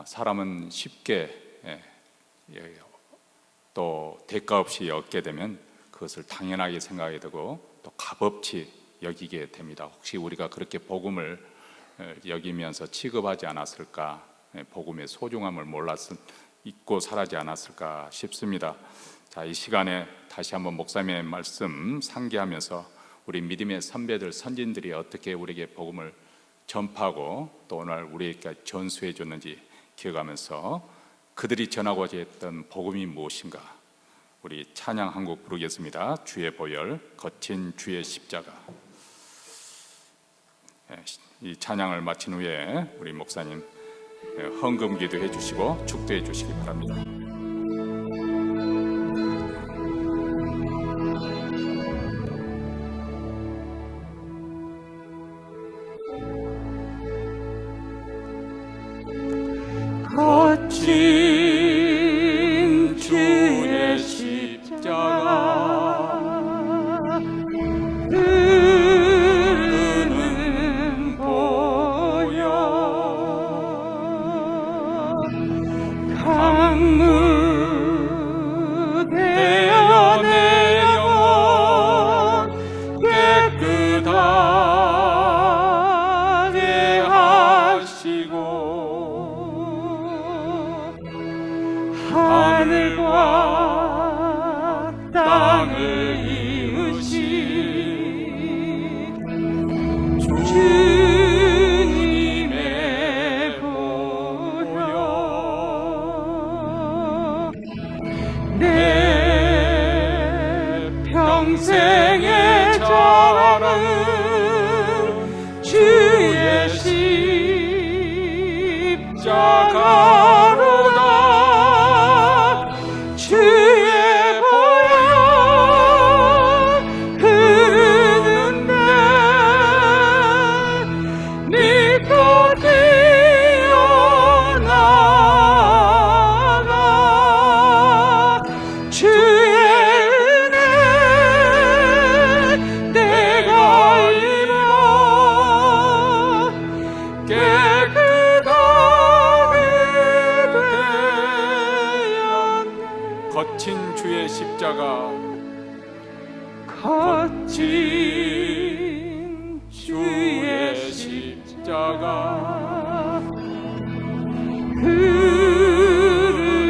사람은 쉽게 또 대가 없이 얻게 되면 그것을 당연하게 생각하게 되고 또 값없이 여기게 됩니다. 혹시 우리가 그렇게 복음을 여기면서 취급하지 않았을까, 복음의 소중함을 잊고 살지 않았을까 싶습니다. 자, 이 시간에 다시 한번 목사님의 말씀 상기하면서 우리 믿음의 선배들, 선진들이 어떻게 우리에게 복음을 전파하고 또 오늘 우리에게 전수해 줬는지 기억하면서 그들이 전하고자 했던 복음이 무엇인가, 우리 찬양 한 곡 부르겠습니다. 주의 보혈, 거친 주의 십자가. 이 찬양을 마친 후에 우리 목사님 헌금 기도해 주시고 축도해 주시기 바랍니다. 거친 주의 십자가 흐르는 보혈 강물 되어 내 영혼 깨끗하게 하시고 하늘과 땅을 이으신 주님의 보혈 내 평생의 자랑은 주의 십자가로다. 주의 보혈 흐르는데 믿고 뛰어나가 주의 은혜 내가 입어 깨끗하게 되었네. 거친 주의 십자가, 거친 주의 십자가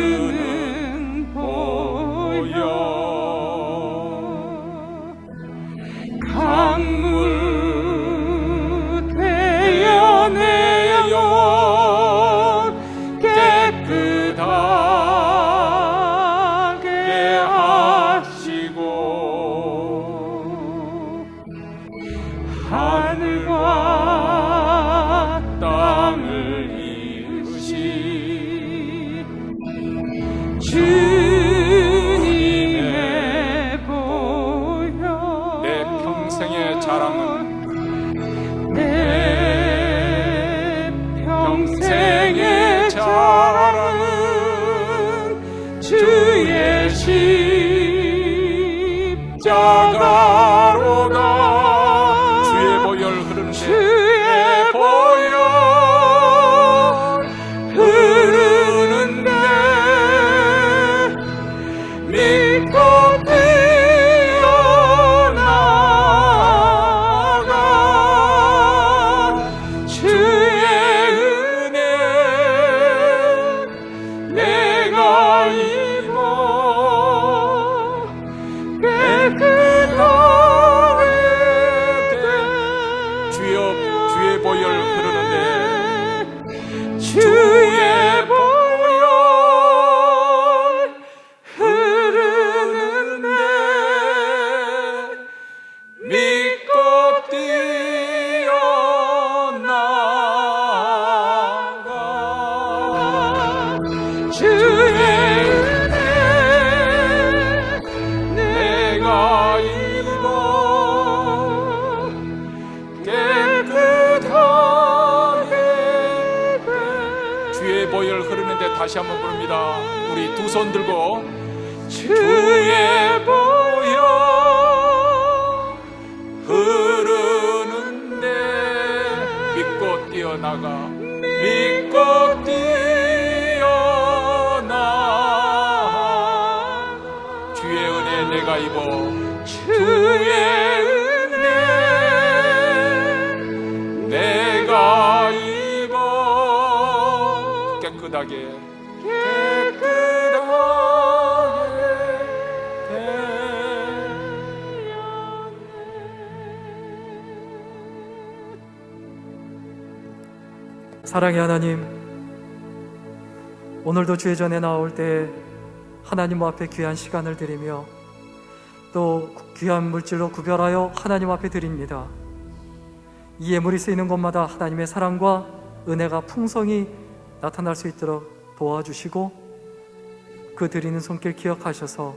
흐르는 보혈 강물 되어 내 영혼 깨끗하게 하시고 하늘과 땅을 이으신 주님의 보혈 내 평생의 자랑은 내 평생의 자랑은 주의 십자가로다. 주의 보혈 흐르는데 주의 보혈 흐르는데 믿고 뛰어나가 주의 은혜 내가 입어 깨끗하게 주의 보혈 흐르는데 주의 보혈 흐르는데 믿고 뛰어나가 주의 은혜 내가 입어 깨끗하게 주의 보혈 흐르는데 다시 한번 부릅니다. 우리 두 손 들고 주의 보혈 흐르는데 믿고 뛰어나가 믿고 뛰어나가 주의 은혜 내가 입어 주의 은혜 깨끗하게 사랑의 하나님, 오늘도 주의 전에 나올 때 하나님 앞에 귀한 시간을 드리며 또 귀한 물질로 구별하여 하나님 앞에 드립니다. 이 예물이 쓰이는 곳마다 하나님의 사랑과 은혜가 풍성히 나타날 수 있도록 도와주시고 그 드리는 손길 기억하셔서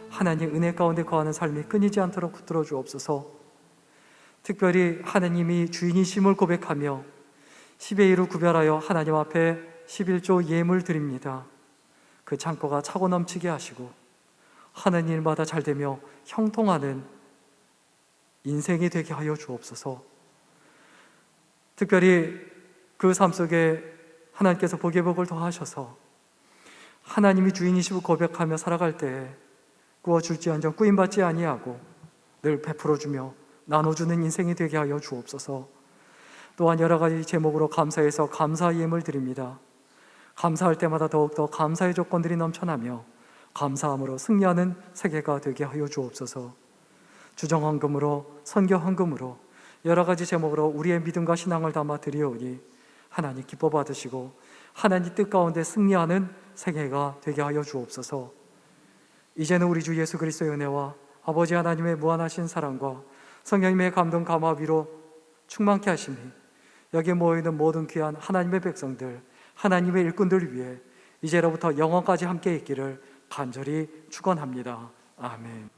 하나님 은혜 가운데 거하는 삶이 끊이지 않도록 붙들어 주옵소서. 특별히 하나님이 주인이심을 고백하며 10의 1을 구별하여 하나님 앞에 11조 예물 드립니다. 그 창고가 차고 넘치게 하시고 하는 일마다 잘되며 형통하는 인생이 되게 하여 주옵소서. 특별히 그 삶 속에 하나님께서 복의 복을 더하셔서 하나님이 주인이시고 고백하며 살아갈 때 구워줄지언정 꾸임받지 아니하고 늘 베풀어주며 나눠주는 인생이 되게 하여 주옵소서. 또한 여러 가지 제목으로 감사해서 감사 예물 드립니다. 감사할 때마다 더욱더 감사의 조건들이 넘쳐나며 감사함으로 승리하는 세계가 되게 하여 주옵소서. 주정헌금으로 선교헌금으로 여러 가지 제목으로 우리의 믿음과 신앙을 담아 드리오니 하나님 기뻐 받으시고 하나님 뜻 가운데 승리하는 세계가 되게 하여 주옵소서. 이제는 우리 주 예수 그리스도의 은혜와 아버지 하나님의 무한하신 사랑과 성령님의 감동 감화 위로 충만케 하심이 여기에 모여있는 모든 귀한 하나님의 백성들, 하나님의 일꾼들을 위해 이제로부터 영원까지 함께 있기를 간절히 축원합니다. 아멘.